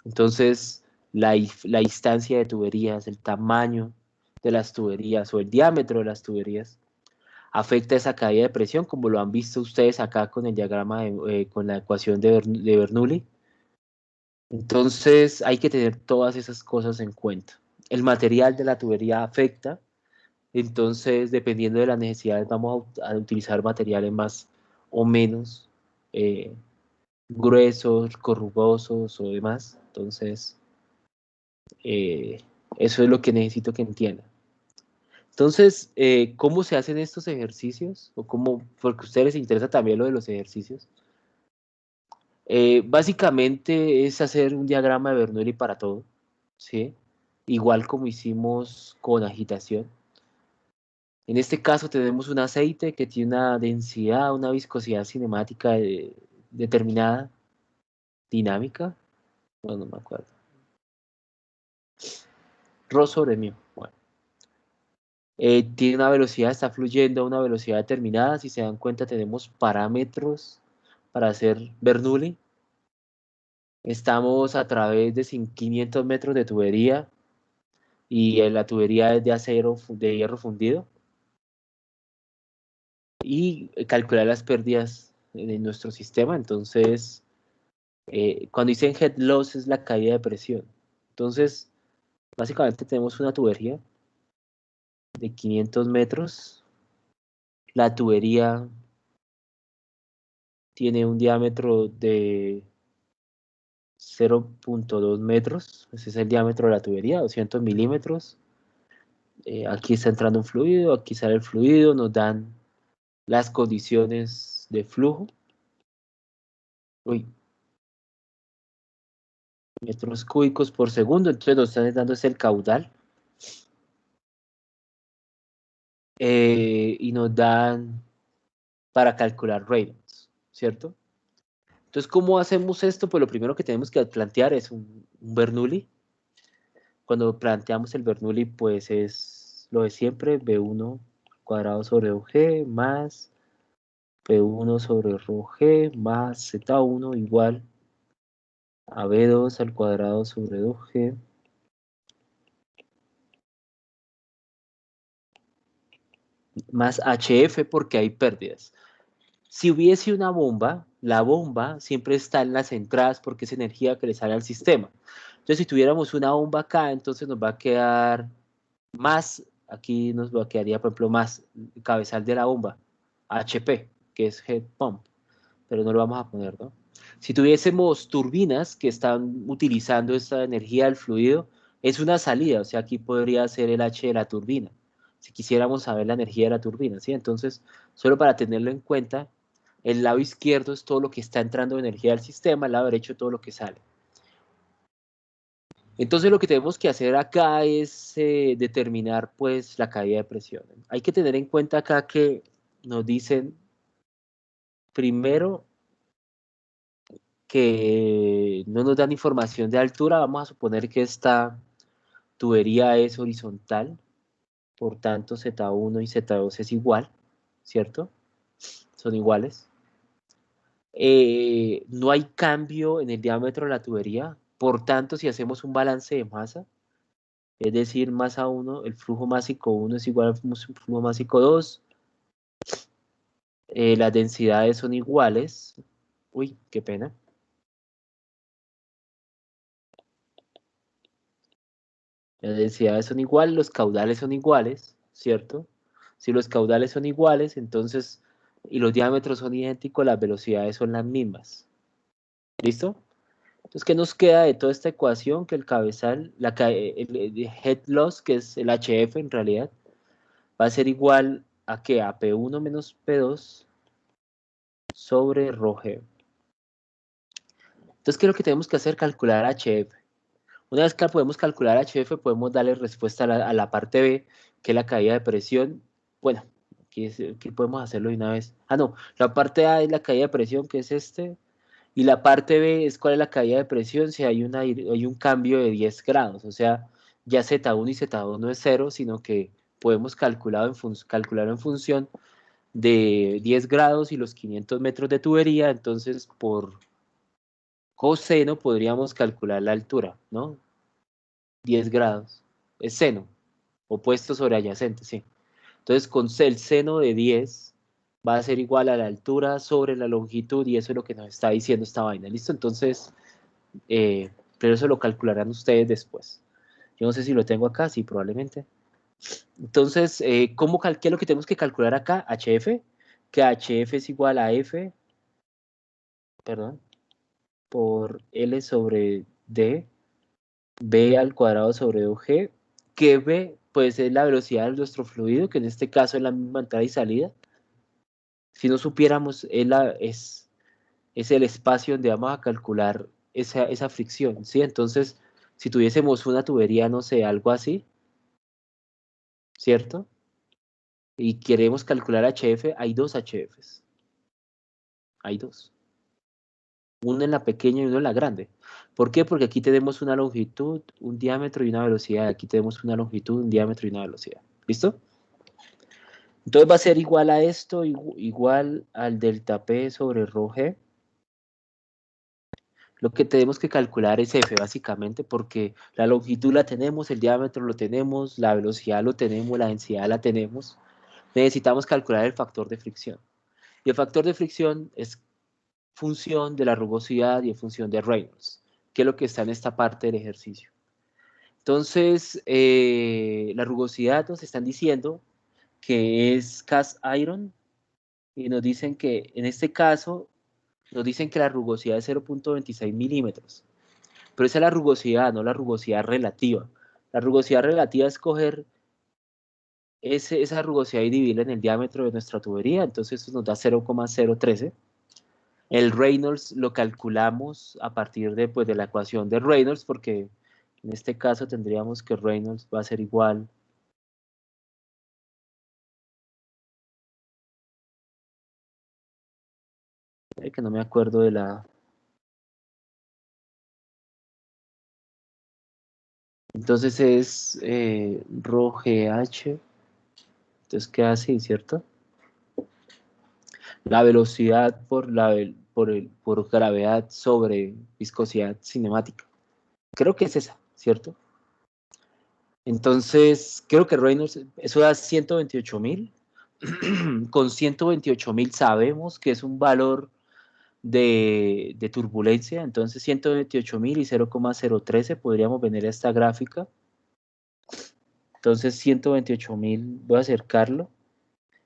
Entonces, la distancia de tuberías, el tamaño de las tuberías o el diámetro de las tuberías afecta esa caída de presión, como lo han visto ustedes acá con el diagrama, con la ecuación de Bernoulli. Entonces, hay que tener todas esas cosas en cuenta. El material de la tubería afecta, entonces, dependiendo de las necesidades, vamos a utilizar materiales más o menos eh, gruesos, corrugosos o demás. Entonces, eh, eso es lo que necesito que entiendan. Entonces, ¿cómo se hacen estos ejercicios? O cómo, porque a ustedes les interesa también lo de los ejercicios. Básicamente es hacer un diagrama de Bernoulli para todo, ¿sí? Igual como hicimos con agitación. En este caso tenemos un aceite que tiene una densidad, una viscosidad cinemática determinada, dinámica, no me acuerdo. Rho sobre mi. Bueno. Tiene una velocidad, está fluyendo a una velocidad determinada. Si se dan cuenta, tenemos parámetros para hacer Bernoulli. Estamos a través de 500 metros de tubería y la tubería es de acero, de hierro fundido. Y calcular las pérdidas de nuestro sistema. Entonces, cuando dicen head loss es la caída de presión. Entonces, básicamente tenemos una tubería de 500 metros. La tubería tiene un diámetro de 0.2 metros, ese es el diámetro de la tubería, 200 milímetros. Aquí está entrando un fluido, aquí sale el fluido, nos dan las condiciones de flujo. Uy, metros cúbicos por segundo, entonces nos están dando es el caudal. Y nos dan para calcular Reynolds, ¿cierto? Entonces, ¿cómo hacemos esto? Pues lo primero que tenemos que plantear es un Bernoulli. Cuando planteamos el Bernoulli, pues es lo de siempre, B1 cuadrado sobre OG más P1 sobre ρg más Z1 igual a B2 al cuadrado sobre 2G más HF porque hay pérdidas. Si hubiese una bomba, la bomba siempre está en las entradas porque es energía que le sale al sistema. Entonces, si tuviéramos una bomba acá, entonces nos va a quedar más, aquí nos quedaría, por ejemplo, más cabezal de la bomba, HP, que es head pump, pero no lo vamos a poner, ¿no? Si tuviésemos turbinas que están utilizando esta energía del fluido, es una salida, o sea, aquí podría ser el H de la turbina, si quisiéramos saber la energía de la turbina, ¿sí? Entonces, solo para tenerlo en cuenta, el lado izquierdo es todo lo que está entrando de energía al sistema, el lado derecho todo lo que sale. Entonces lo que tenemos que hacer acá es determinar pues la caída de presión. Hay que tener en cuenta acá que nos dicen primero que no nos dan información de altura. Vamos a suponer que esta tubería es horizontal, por tanto Z1 y Z2 es igual, ¿cierto? Son iguales. No hay cambio en el diámetro de la tubería, por tanto si hacemos un balance de masa, es decir, masa 1, el flujo másico 1 es igual al flujo másico 2. Las densidades son iguales. Uy, qué pena. Las densidades son iguales, los caudales son iguales, ¿cierto? Si los caudales son iguales, entonces, y los diámetros son idénticos, las velocidades son las mismas. ¿Listo? Entonces, ¿qué nos queda de toda esta ecuación? Que el cabezal, el head loss, que es el HF en realidad, va a ser igual a ¿qué? A P1 menos P2 sobre ρg. Entonces, ¿qué es lo que tenemos que hacer? Calcular HF. Una vez que podemos calcular HF, podemos darle respuesta a la parte B, que es la caída de presión. Bueno, aquí podemos hacerlo de una vez. Ah, no, la parte A es la caída de presión, que es este, y la parte B es cuál es la caída de presión si hay un cambio de 10 grados. O sea, ya Z1 y Z2 no es cero, sino que podemos calcularlo en función de 10 grados y los 500 metros de tubería, entonces por coseno podríamos calcular la altura, ¿no? 10 grados. Es seno, opuesto sobre adyacente, sí. Entonces con el seno de 10 va a ser igual a la altura sobre la longitud y eso es lo que nos está diciendo esta vaina, ¿listo? Entonces, pero eso lo calcularán ustedes después. Yo no sé si lo tengo acá, sí, probablemente. Entonces, ¿qué es lo que tenemos que calcular acá? HF, que HF es igual a F, perdón, por L sobre D, B al cuadrado sobre 2G, que B, pues es la velocidad de nuestro fluido, que en este caso es la misma entrada y salida. Si no supiéramos, es el espacio donde vamos a calcular esa fricción, ¿sí? Entonces, si tuviésemos una tubería, no sé, algo así, ¿cierto? Y queremos calcular HF, hay dos HFs. Hay dos. Uno en la pequeña y uno en la grande. ¿Por qué? Porque aquí tenemos una longitud, un diámetro y una velocidad. Aquí tenemos una longitud, un diámetro y una velocidad. ¿Listo? Entonces va a ser igual a esto, igual al delta P sobre rho G. Lo que tenemos que calcular es F, básicamente, porque la longitud la tenemos, el diámetro lo tenemos, la velocidad lo tenemos, la densidad la tenemos. Necesitamos calcular el factor de fricción. Y el factor de fricción es función de la rugosidad y en función de Reynolds, que es lo que está en esta parte del ejercicio. Entonces, la rugosidad nos están diciendo que es cast iron y nos dicen que en este caso nos dicen que la rugosidad es 0.26 milímetros. Pero esa es la rugosidad, no la rugosidad relativa. La rugosidad relativa es coger esa rugosidad y dividirla en el diámetro de nuestra tubería, entonces eso nos da 0,013. El Reynolds lo calculamos a partir de la ecuación de Reynolds, porque en este caso tendríamos que Reynolds va a ser igual que no me acuerdo de la... Entonces es rho GH, entonces queda así, ¿cierto? La velocidad por gravedad sobre viscosidad cinemática. Creo que es esa, ¿cierto? Entonces, creo que Reynolds, eso da 128.000. Con 128.000 sabemos que es un valor de turbulencia, entonces 128.000 y 0,013 podríamos venir a esta gráfica. Entonces 128.000, voy a acercarlo.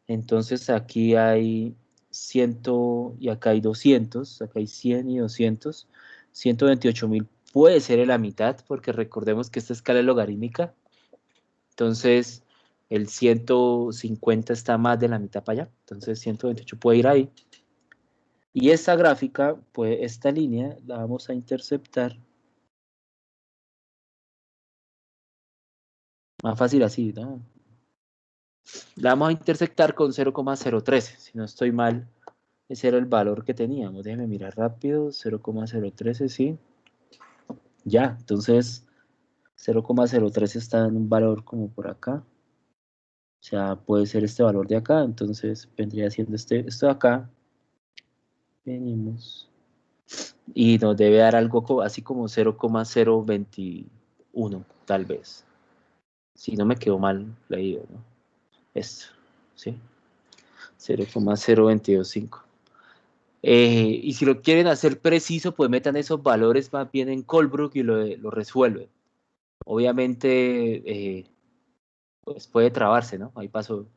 Entonces aquí hay 100 y acá hay 200, acá hay 100 y 200. 128.000 puede ser en la mitad, porque recordemos que esta escala es logarítmica. Entonces el 150 está más de la mitad para allá. Entonces 128 puede ir ahí. Y esta gráfica, pues esta línea la vamos a interceptar. Más fácil así, ¿no? La vamos a intersectar con 0,013. Si no estoy mal, ese era el valor que teníamos. Déjenme mirar rápido. 0,013, sí. Ya, entonces 0,013 está en un valor como por acá. O sea, puede ser este valor de acá. Entonces vendría siendo esto de acá. Venimos. Y nos debe dar algo así como 0,021, tal vez. Si no me quedó mal leído, ¿no? Esto, ¿sí? 0,0225. Y si lo quieren hacer preciso, pues metan esos valores más bien en Colebrook y lo resuelven. Obviamente, pues puede trabarse, ¿no? Ahí pasó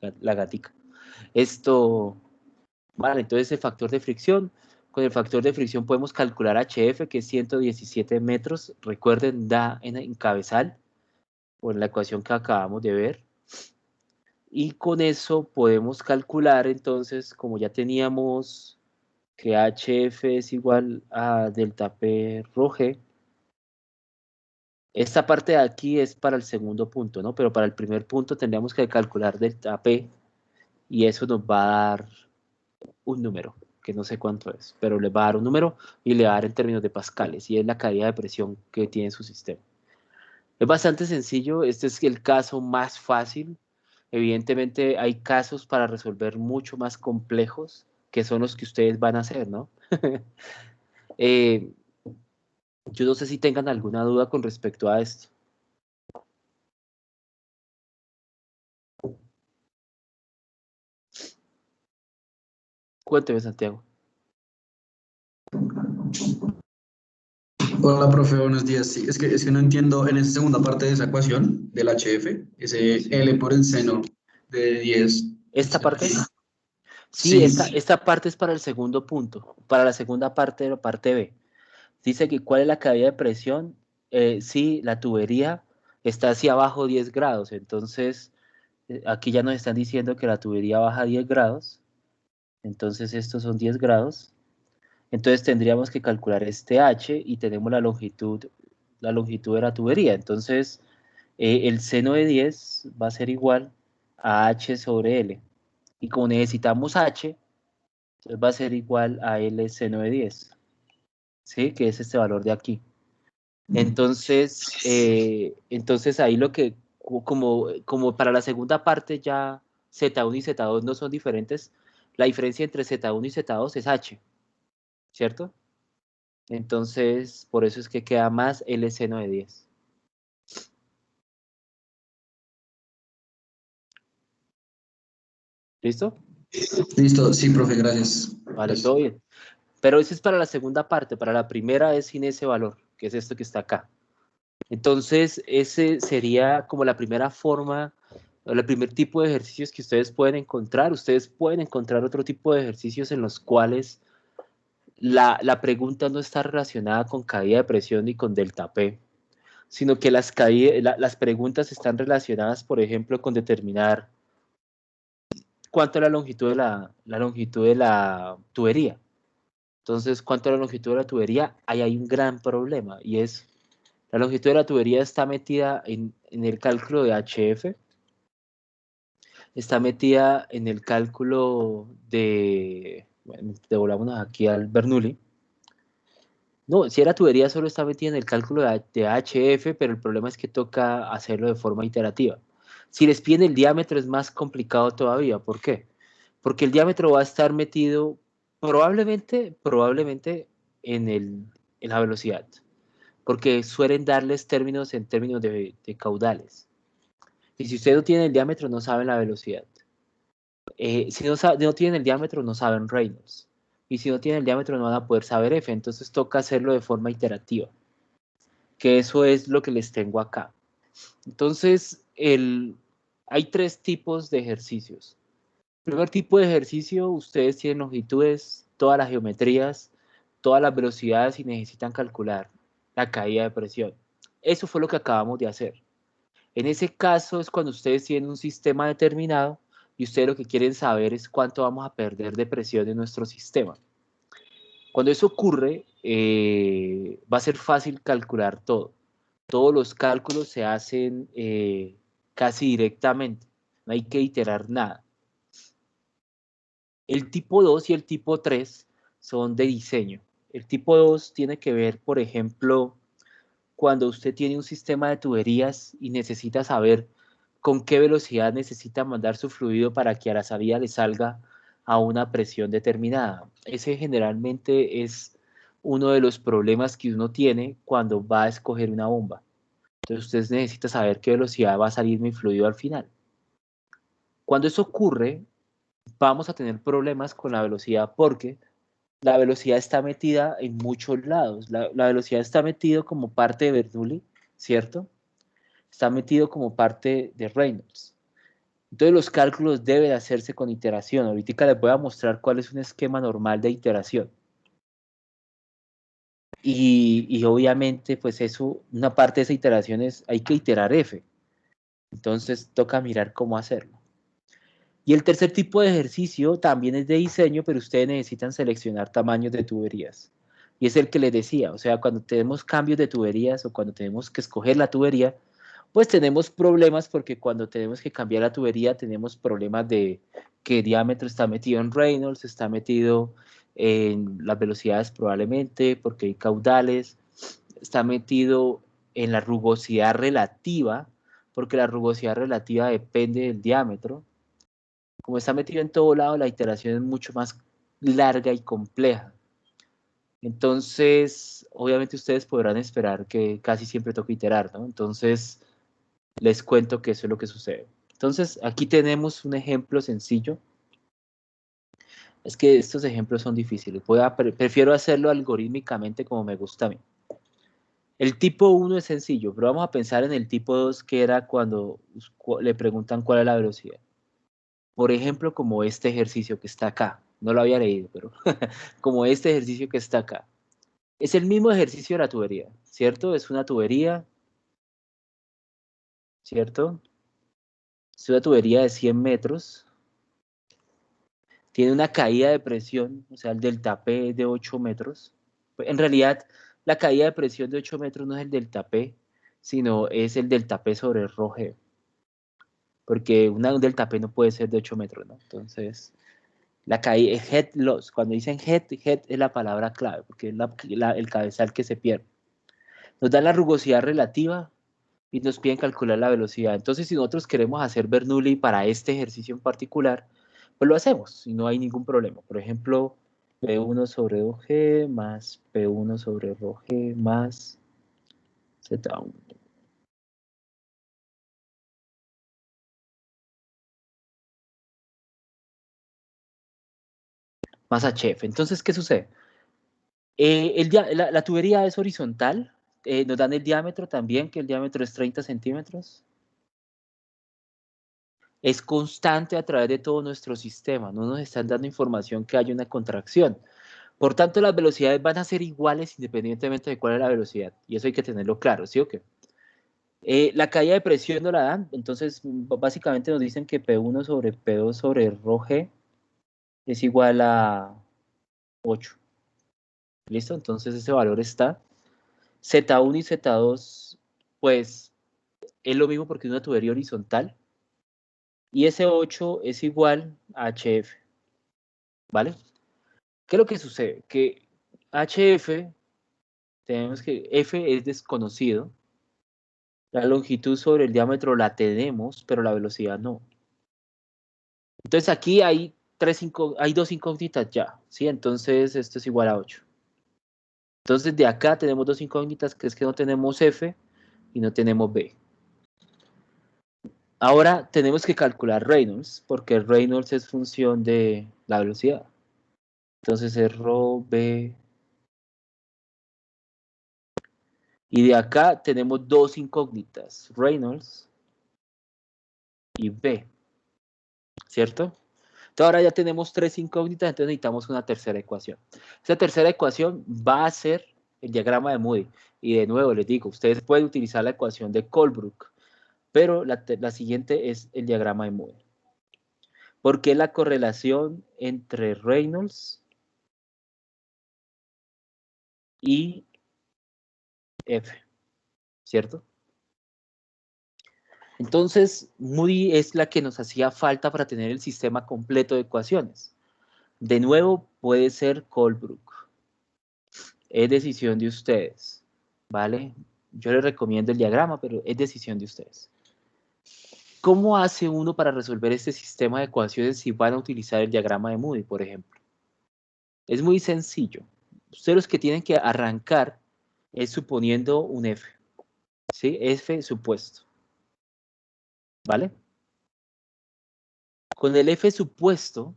la gatica. Esto, vale, entonces el factor de fricción. Con el factor de fricción podemos calcular HF, que es 117 metros. Recuerden, da en cabezal, por la ecuación que acabamos de ver. Y con eso podemos calcular, entonces, como ya teníamos que HF es igual a delta P rho G, esta parte de aquí es para el segundo punto, ¿no? Pero para el primer punto tendríamos que calcular delta P y eso nos va a dar un número, que no sé cuánto es, pero le va a dar un número y le va a dar en términos de pascales y es la caída de presión que tiene su sistema. Es bastante sencillo, este es el caso más fácil. Evidentemente hay casos para resolver mucho más complejos que son los que ustedes van a hacer, ¿no? Eh, yo no sé si tengan alguna duda con respecto a esto. Cuénteme, Santiago. Hola, profe, buenos días. Sí, es que no entiendo en esa segunda parte de esa ecuación del HF, ese L por el seno de 10. ¿Esta parte? Sí, Sí, esta parte es para el segundo punto, para la segunda parte de la parte B. Dice que cuál es la caída de presión si la tubería está hacia abajo 10 grados. Entonces, aquí ya nos están diciendo que la tubería baja 10 grados. Entonces, estos son 10 grados. Entonces, tendríamos que calcular este H y tenemos la longitud de la tubería. Entonces, el seno de 10 va a ser igual a H sobre L. Y como necesitamos H, entonces va a ser igual a L seno de 10. ¿Sí? Que es este valor de aquí. Entonces ahí lo que, como para la segunda parte ya Z1 y Z2 no son diferentes, la diferencia entre Z1 y Z2 es H, ¿cierto? Entonces, por eso es que queda más L seno de 10. ¿Listo? listo, sí, profe, gracias. Vale, Gracias. todo bien. Pero eso es para la segunda parte, para la primera es sin ese valor, que es esto que está acá. Entonces, ese sería como la primera forma, o el primer tipo de ejercicios que ustedes pueden encontrar. Ustedes pueden encontrar otro tipo de ejercicios en los cuales la pregunta no está relacionada con caída de presión ni con delta P, sino que las preguntas están relacionadas, por ejemplo, con determinar cuánto es la longitud de la tubería. Entonces, ¿cuánto es la longitud de la tubería? Ahí hay un gran problema y es la longitud de la tubería está metida en el cálculo de HF, está metida en el cálculo de, bueno, devolvámonos aquí al Bernoulli. No, si era tubería solo está metida en el cálculo de HF, pero el problema es que toca hacerlo de forma iterativa. Si les piden el diámetro es más complicado todavía. ¿Por qué? Porque el diámetro va a estar metido probablemente en la velocidad, porque suelen darles términos en términos de caudales. Y si ustedes no tienen el diámetro, no saben la velocidad. Si no tienen el diámetro, no saben Reynolds. Y si no tienen el diámetro, no van a poder saber F. Entonces toca hacerlo de forma iterativa. Que eso es lo que les tengo acá. Entonces, hay tres tipos de ejercicios. El primer tipo de ejercicio, ustedes tienen longitudes, todas las geometrías, todas las velocidades y necesitan calcular la caída de presión. Eso fue lo que acabamos de hacer. En ese caso es cuando ustedes tienen un sistema determinado y ustedes lo que quieren saber es cuánto vamos a perder de presión en nuestro sistema. Cuando eso ocurre, va a ser fácil calcular todo. Todos los cálculos se hacen casi directamente, no hay que iterar nada. El tipo 2 y el tipo 3 son de diseño. El tipo 2 tiene que ver, por ejemplo, cuando usted tiene un sistema de tuberías y necesita saber con qué velocidad necesita mandar su fluido para que a la salida le salga a una presión determinada. Ese generalmente es uno de los problemas que uno tiene cuando va a escoger una bomba. Entonces usted necesita saber qué velocidad va a salir mi fluido al final. Cuando eso ocurre, vamos a tener problemas con la velocidad porque la velocidad está metida en muchos lados. La velocidad está metida como parte de Bernoulli, ¿cierto? Está metido como parte de Reynolds. Entonces los cálculos deben hacerse con iteración. Ahorita les voy a mostrar cuál es un esquema normal de iteración. Y obviamente, pues eso, una parte de esa iteración es, hay que iterar F. Entonces toca mirar cómo hacerlo. Y el tercer tipo de ejercicio también es de diseño, pero ustedes necesitan seleccionar tamaños de tuberías. Y es el que les decía, o sea, cuando tenemos cambios de tuberías o cuando tenemos que escoger la tubería, pues tenemos problemas porque cuando tenemos que cambiar la tubería tenemos problemas de que el diámetro está metido en Reynolds, está metido en las velocidades probablemente, porque hay caudales, está metido en la rugosidad relativa, porque la rugosidad relativa depende del diámetro. Como está metido en todo lado, la iteración es mucho más larga y compleja. Entonces, obviamente ustedes podrán esperar que casi siempre toque iterar, ¿no? Entonces, les cuento que eso es lo que sucede. Entonces, aquí tenemos un ejemplo sencillo. Es que estos ejemplos son difíciles. Prefiero hacerlo algorítmicamente como me gusta a mí. El tipo 1 es sencillo, pero vamos a pensar en el tipo 2, que era cuando le preguntan cuál es la velocidad. Por ejemplo, como este ejercicio que está acá. No lo había leído, pero como este ejercicio que está acá. Es el mismo ejercicio de la tubería, ¿cierto? Es una tubería, ¿cierto? Es una tubería de 100 metros. Tiene una caída de presión, o sea, el delta P es de 8 metros. En realidad, la caída de presión de 8 metros no es el delta P, sino es el delta P sobre el G. Porque un delta P no puede ser de 8 metros, ¿no? Entonces, la caída es head loss. Cuando dicen head es la palabra clave, porque es el cabezal que se pierde. Nos da la rugosidad relativa y nos piden calcular la velocidad. Entonces, si nosotros queremos hacer Bernoulli para este ejercicio en particular, pues lo hacemos y no hay ningún problema. Por ejemplo, P1 sobre OG más P1 sobre RG más Z1. Más HF. Entonces, ¿qué sucede? La tubería es horizontal. Nos dan el diámetro también, que el diámetro es 30 centímetros. Es constante a través de todo nuestro sistema. No nos están dando información que haya una contracción. Por tanto, las velocidades van a ser iguales independientemente de cuál es la velocidad. Y eso hay que tenerlo claro, ¿sí o qué? La caída de presión no la dan. Entonces, básicamente nos dicen que P1 sobre P2 sobre ρg es igual a 8. ¿Listo? Entonces, ese valor está. Z1 y Z2, pues, es lo mismo porque es una tubería horizontal. Y ese 8 es igual a HF. ¿Vale? ¿Qué es lo que sucede? Que HF, tenemos que F es desconocido. La longitud sobre el diámetro la tenemos, pero la velocidad no. Entonces aquí hay dos incógnitas ya, ¿sí? Entonces esto es igual a 8. Entonces de acá tenemos dos incógnitas, que es que no tenemos F y no tenemos B. Ahora tenemos que calcular Reynolds, porque Reynolds es función de la velocidad. Entonces es ρ, B. Y de acá tenemos dos incógnitas, Reynolds y B, ¿cierto? Entonces ahora ya tenemos tres incógnitas, entonces necesitamos una tercera ecuación. Esa tercera ecuación va a ser el diagrama de Moody. Y de nuevo les digo, ustedes pueden utilizar la ecuación de Colebrook, pero la siguiente es el diagrama de Moody. Porque es la correlación entre Reynolds y F, ¿cierto? Entonces, Moody es la que nos hacía falta para tener el sistema completo de ecuaciones. De nuevo, puede ser Colebrook. Es decisión de ustedes, ¿vale? Yo les recomiendo el diagrama, pero es decisión de ustedes. ¿Cómo hace uno para resolver este sistema de ecuaciones si van a utilizar el diagrama de Moody, por ejemplo? Es muy sencillo. Ustedes los que tienen que arrancar es suponiendo un F, ¿sí? F supuesto, ¿vale? Con el F supuesto,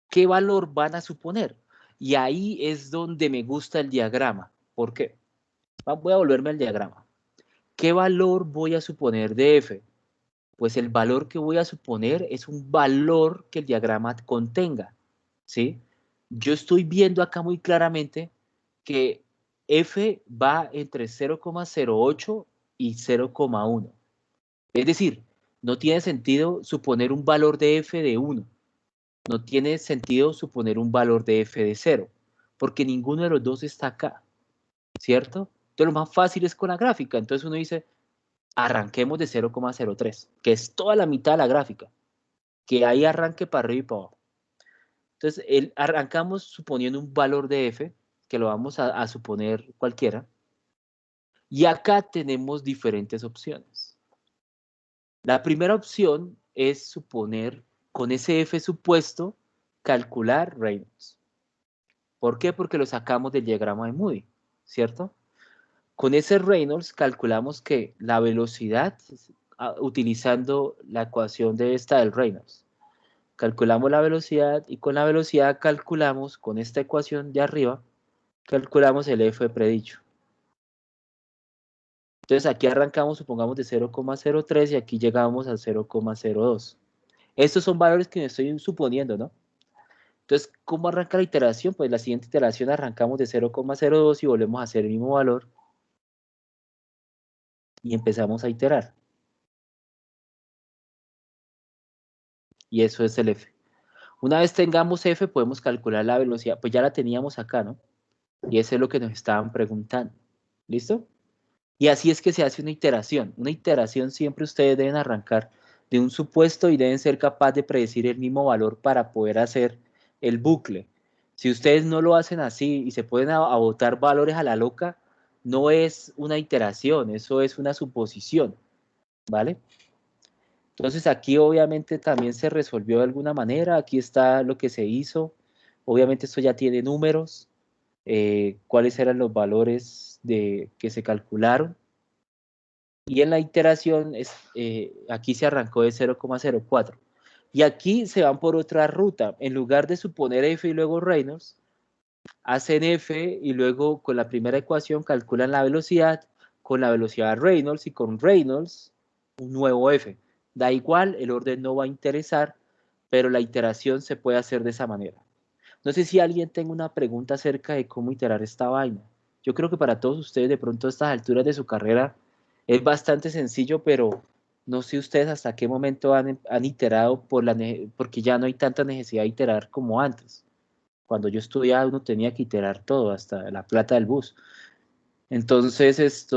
¿qué valor van a suponer? Y ahí es donde me gusta el diagrama. ¿Por qué? Voy a volverme al diagrama. ¿Qué valor voy a suponer de F? Pues el valor que voy a suponer es un valor que el diagrama contenga, ¿sí? Yo estoy viendo acá muy claramente que F va entre 0,08 y 0,1. Es decir, no tiene sentido suponer un valor de F de 1. No tiene sentido suponer un valor de F de 0, porque ninguno de los dos está acá, ¿cierto? Entonces lo más fácil es con la gráfica. Entonces uno dice, arranquemos de 0,03, que es toda la mitad de la gráfica, que ahí arranque para arriba y para abajo. Entonces, arrancamos suponiendo un valor de F, que lo vamos a suponer cualquiera, y acá tenemos diferentes opciones. La primera opción es suponer, con ese F supuesto, calcular Reynolds. ¿Por qué? Porque lo sacamos del diagrama de Moody, ¿cierto? Con ese Reynolds calculamos que la velocidad, utilizando la ecuación de esta del Reynolds, calculamos la velocidad y con la velocidad calculamos, con esta ecuación de arriba, calculamos el F predicho. Entonces aquí arrancamos, supongamos, de 0,03 y aquí llegamos a 0,02. Estos son valores que me estoy suponiendo, ¿no? Entonces, ¿cómo arranca la iteración? Pues la siguiente iteración arrancamos de 0,02 y volvemos a hacer el mismo valor y empezamos a iterar. Y eso es el F. Una vez tengamos F, podemos calcular la velocidad. Pues ya la teníamos acá, ¿no? Y eso es lo que nos estaban preguntando. ¿Listo? Y así es que se hace una iteración. Una iteración siempre ustedes deben arrancar de un supuesto y deben ser capaces de predecir el mismo valor para poder hacer el bucle. Si ustedes no lo hacen así y se pueden a botar valores a la loca, no es una iteración, eso es una suposición, ¿vale? Entonces aquí obviamente también se resolvió de alguna manera, aquí está lo que se hizo, obviamente esto ya tiene números, cuáles eran los valores que se calcularon, y en la iteración aquí se arrancó de 0,04. Y aquí se van por otra ruta. En lugar de suponer F y luego Reynolds, hacen F y luego con la primera ecuación calculan la velocidad, con la velocidad Reynolds y con Reynolds un nuevo F. Da igual, el orden no va a interesar, pero la iteración se puede hacer de esa manera. No sé si alguien tenga una pregunta acerca de cómo iterar esta vaina. Yo creo que para todos ustedes, de pronto a estas alturas de su carrera, es bastante sencillo, pero no sé ustedes hasta qué momento han iterado porque ya no hay tanta necesidad de iterar como antes. Cuando yo estudiaba uno tenía que iterar todo, hasta la plata del bus. Entonces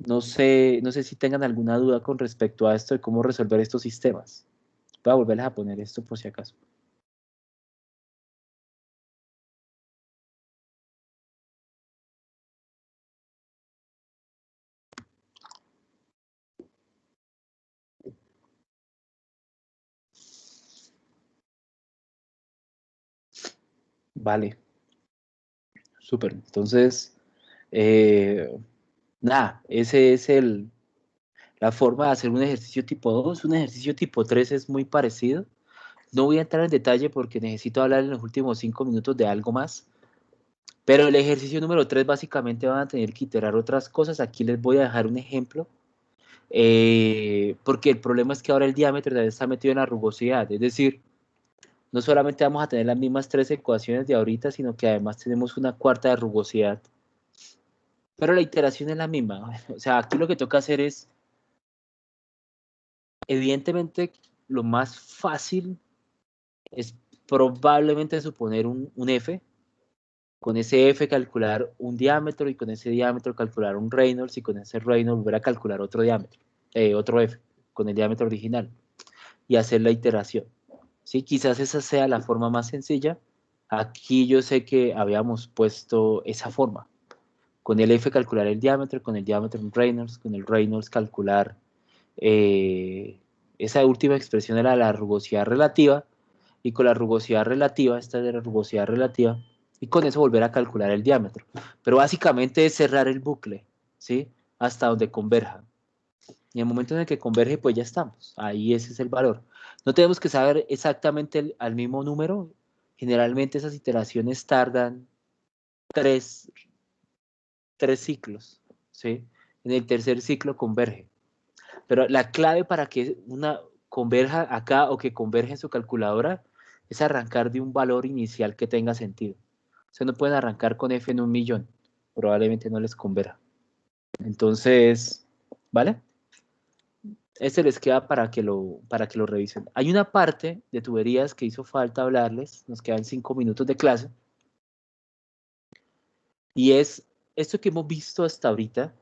no sé si tengan alguna duda con respecto a esto de cómo resolver estos sistemas. Voy a volverles a poner esto por si acaso. Vale, súper. Entonces, nada, ese es la forma de hacer un ejercicio tipo 2. Un ejercicio tipo 3 es muy parecido. No voy a entrar en detalle porque necesito hablar en los últimos 5 minutos de algo más. Pero el ejercicio número 3 básicamente van a tener que iterar otras cosas. Aquí les voy a dejar un ejemplo. Porque el problema es que ahora el diámetro también está metido en la rugosidad. Es decir, no solamente vamos a tener las mismas 3 ecuaciones de ahorita, sino que además tenemos una cuarta de rugosidad. Pero la iteración es la misma. O sea, aquí lo que toca hacer es, evidentemente, lo más fácil es probablemente suponer un F, con ese F calcular un diámetro y con ese diámetro calcular un Reynolds y con ese Reynolds volver a calcular otro diámetro, otro F con el diámetro original y hacer la iteración. ¿Sí? Quizás esa sea la forma más sencilla. Aquí yo sé que habíamos puesto esa forma. Con el F calcular el diámetro, con el diámetro un Reynolds, con el Reynolds calcular esa última expresión era la rugosidad relativa, y con la rugosidad relativa, esta es de la rugosidad relativa, y con eso volver a calcular el diámetro. Pero básicamente es cerrar el bucle, ¿sí? Hasta donde converja. Y en el momento en el que converge, pues ya estamos. Ahí ese es el valor. No tenemos que saber exactamente al mismo número. Generalmente esas iteraciones tardan tres ciclos, ¿sí? En el tercer ciclo converge. Pero la clave para que una converja acá o que converge en su calculadora es arrancar de un valor inicial que tenga sentido. O sea, no pueden arrancar con F en 1.000.000. Probablemente no les converja. Entonces, ¿vale? Este les queda para que lo revisen. Hay una parte de tuberías que hizo falta hablarles. Nos quedan 5 minutos de clase. Y es esto que hemos visto hasta ahorita.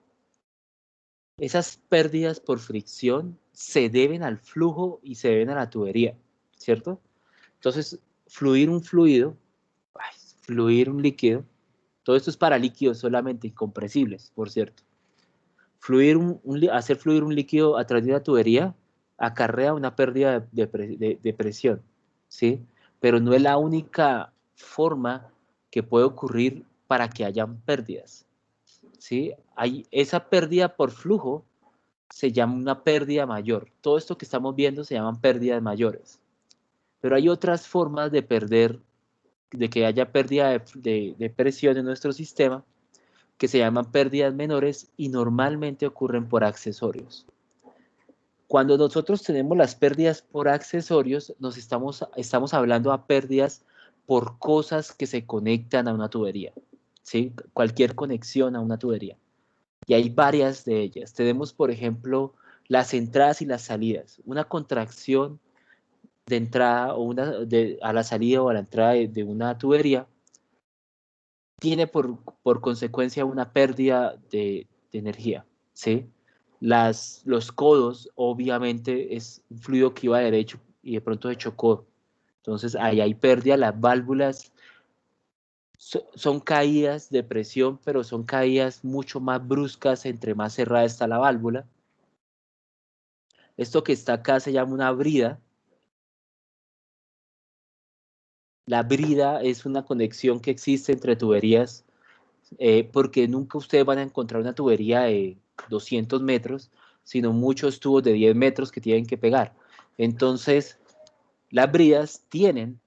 Esas pérdidas por fricción se deben al flujo y se deben a la tubería, ¿cierto? Entonces, fluir un fluido, fluir un líquido, todo esto es para líquidos solamente, incompresibles, por cierto. hacer fluir un líquido a través de una tubería acarrea una pérdida de presión, ¿sí? Pero no es la única forma que puede ocurrir para que hayan pérdidas, ¿sí? Esa pérdida por flujo se llama una pérdida mayor. Todo esto que estamos viendo se llaman pérdidas mayores. Pero hay otras formas de perder, de que haya pérdida de presión en nuestro sistema, que se llaman pérdidas menores y normalmente ocurren por accesorios. Cuando nosotros tenemos las pérdidas por accesorios, estamos hablando a pérdidas por cosas que se conectan a una tubería, ¿sí? Cualquier conexión a una tubería. Y hay varias de ellas. Tenemos, por ejemplo, las entradas y las salidas. Una contracción de entrada o a la salida o a la entrada de una tubería tiene por consecuencia una pérdida de energía, ¿sí? Los codos, obviamente, es un fluido que iba derecho y de pronto se chocó. Entonces, ahí hay pérdida. Las válvulas son caídas de presión, pero son caídas mucho más bruscas entre más cerrada está la válvula. Esto que está acá se llama una brida. La brida es una conexión que existe entre tuberías, porque nunca ustedes van a encontrar una tubería de 200 metros, sino muchos tubos de 10 metros que tienen que pegar. Entonces, las bridas tienen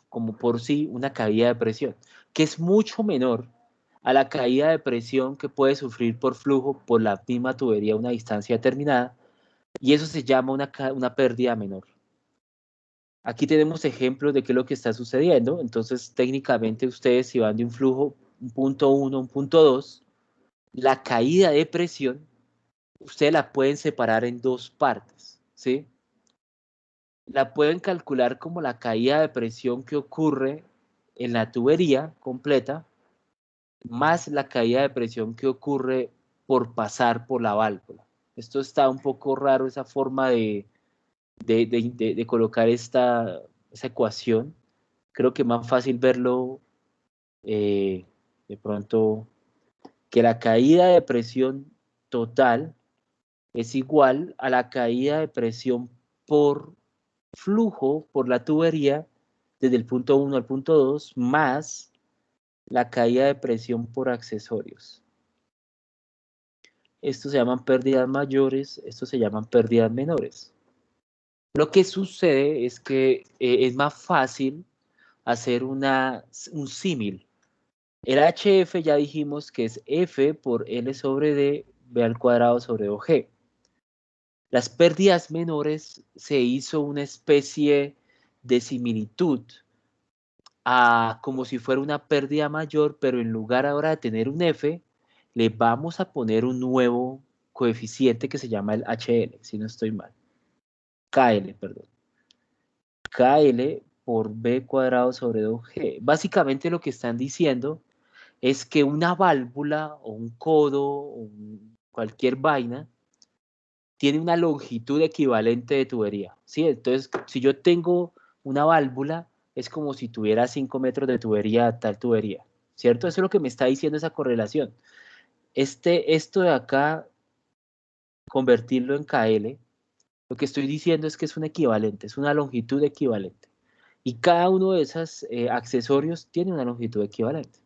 como por sí una caída de presión, que es mucho menor a la caída de presión que puede sufrir por flujo por la misma tubería a una distancia determinada, y eso se llama una pérdida menor. Aquí tenemos ejemplos de qué es lo que está sucediendo. Entonces, técnicamente, ustedes si van de un flujo, un punto 1, un punto 2, la caída de presión, ustedes la pueden separar en dos partes, ¿sí? La pueden calcular como la caída de presión que ocurre en la tubería completa, más la caída de presión que ocurre por pasar por la válvula. Esto está un poco raro, esa forma de colocar esa ecuación. Creo que es más fácil verlo de pronto que la caída de presión total es igual a la caída de presión por flujo por la tubería desde el punto 1 al punto 2 más la caída de presión por accesorios. Estos se llaman pérdidas mayores, estos se llaman pérdidas menores. Lo que sucede es que es más fácil hacer un símil. El HF ya dijimos que es F por L sobre D, B al cuadrado sobre OG. Las pérdidas menores se hizo una especie de similitud a como si fuera una pérdida mayor, pero en lugar ahora de tener un F, le vamos a poner un nuevo coeficiente que se llama el HL, si no estoy mal. KL, perdón. KL por B cuadrado sobre 2G. Básicamente lo que están diciendo es que una válvula o un codo o cualquier vaina tiene una longitud equivalente de tubería, ¿sí? Entonces, si yo tengo una válvula, es como si tuviera 5 metros de tubería, tal tubería, ¿cierto? Eso es lo que me está diciendo esa correlación. Esto de acá, convertirlo en KL, lo que estoy diciendo es que es un equivalente, es una longitud equivalente. Y cada uno de esos accesorios tiene una longitud equivalente.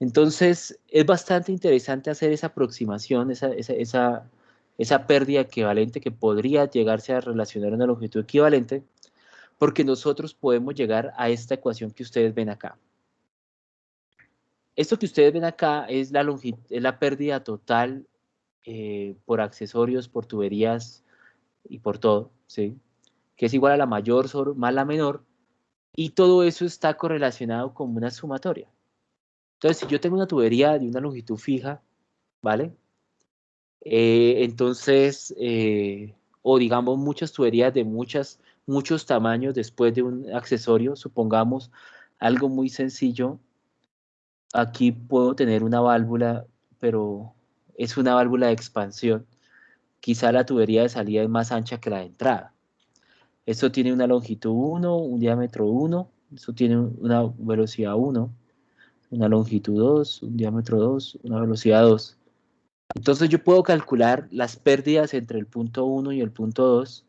Entonces, es bastante interesante hacer esa aproximación, esa pérdida equivalente que podría llegarse a relacionar a una longitud equivalente, porque nosotros podemos llegar a esta ecuación que ustedes ven acá. Esto que ustedes ven acá es la pérdida total por accesorios, por tuberías y por todo, ¿sí? Que es igual a la mayor más la menor, y todo eso está correlacionado con una sumatoria. Entonces, si yo tengo una tubería de una longitud fija, ¿vale? Entonces, o digamos muchas tuberías de muchos tamaños después de un accesorio, supongamos algo muy sencillo. Aquí puedo tener una válvula, pero es una válvula de expansión. Quizá la tubería de salida es más ancha que la de entrada. Esto tiene una longitud 1, un diámetro 1, esto tiene una velocidad 1, una longitud 2, un diámetro 2, una velocidad 2. Entonces yo puedo calcular las pérdidas entre el punto 1 y el punto 2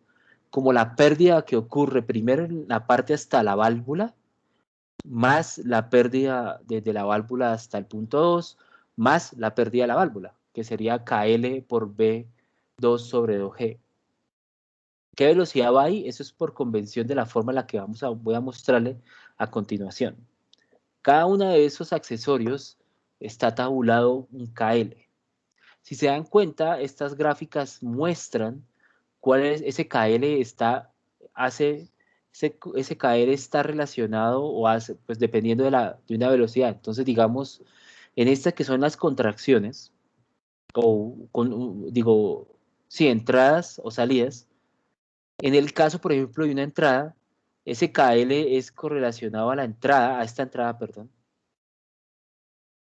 como la pérdida que ocurre primero en la parte hasta la válvula, más la pérdida desde la válvula hasta el punto 2, más la pérdida de la válvula, que sería KL por B2 sobre 2G. ¿Qué velocidad va ahí? Eso es por convención de la forma en la que voy a mostrarle a continuación. Cada uno de esos accesorios está tabulado un KL. Si se dan cuenta, estas gráficas muestran cuál es ese KL ese KL está relacionado o hace, pues dependiendo de una velocidad. Entonces, digamos, en estas que son las contracciones, digo, sí, entradas o salidas, en el caso, por ejemplo, de una entrada, ese KL es correlacionado a la entrada, a esta entrada, perdón,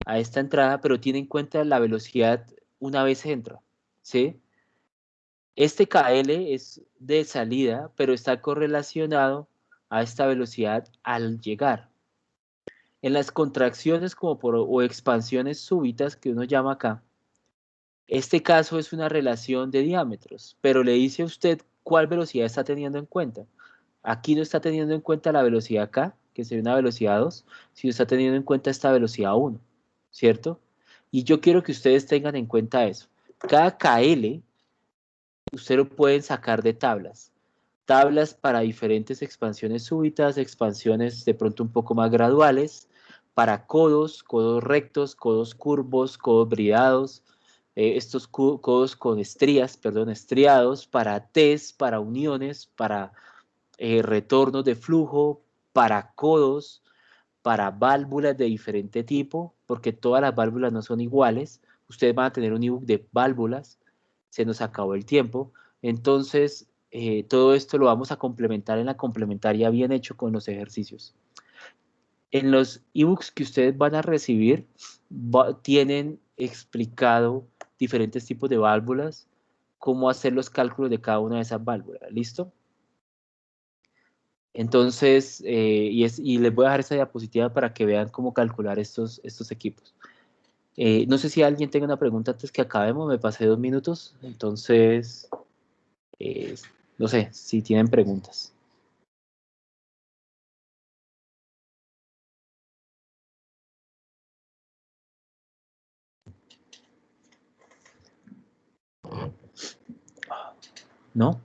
a esta entrada, pero tiene en cuenta la velocidad una vez entra, ¿sí? Este KL es de salida, pero está correlacionado a esta velocidad al llegar. En las contracciones o expansiones súbitas que uno llama acá, este caso es una relación de diámetros, pero le dice a usted cuál velocidad está teniendo en cuenta. Aquí no está teniendo en cuenta la velocidad K, que sería una velocidad 2, sino está teniendo en cuenta esta velocidad 1, ¿cierto? Y yo quiero que ustedes tengan en cuenta eso. Cada KL, usted lo pueden sacar de tablas. Tablas para diferentes expansiones súbitas, expansiones de pronto un poco más graduales, para codos rectos, codos curvos, codos bridados, estos codos con estrías, perdón, estriados, para T's, para uniones, para retornos de flujo, para codos, para válvulas de diferente tipo, porque todas las válvulas no son iguales. Ustedes van a tener un ebook de válvulas, se nos acabó el tiempo. Entonces, todo esto lo vamos a complementar en la complementaria bien hecho con los ejercicios. En los ebooks que ustedes van a recibir, tienen explicado diferentes tipos de válvulas, cómo hacer los cálculos de cada una de esas válvulas. ¿Listo? Entonces, y les voy a dejar esa diapositiva para que vean cómo calcular estos equipos. No sé si alguien tenga una pregunta antes que acabemos, me pasé 2 minutos, entonces, eh, no sé si tienen preguntas. ¿No?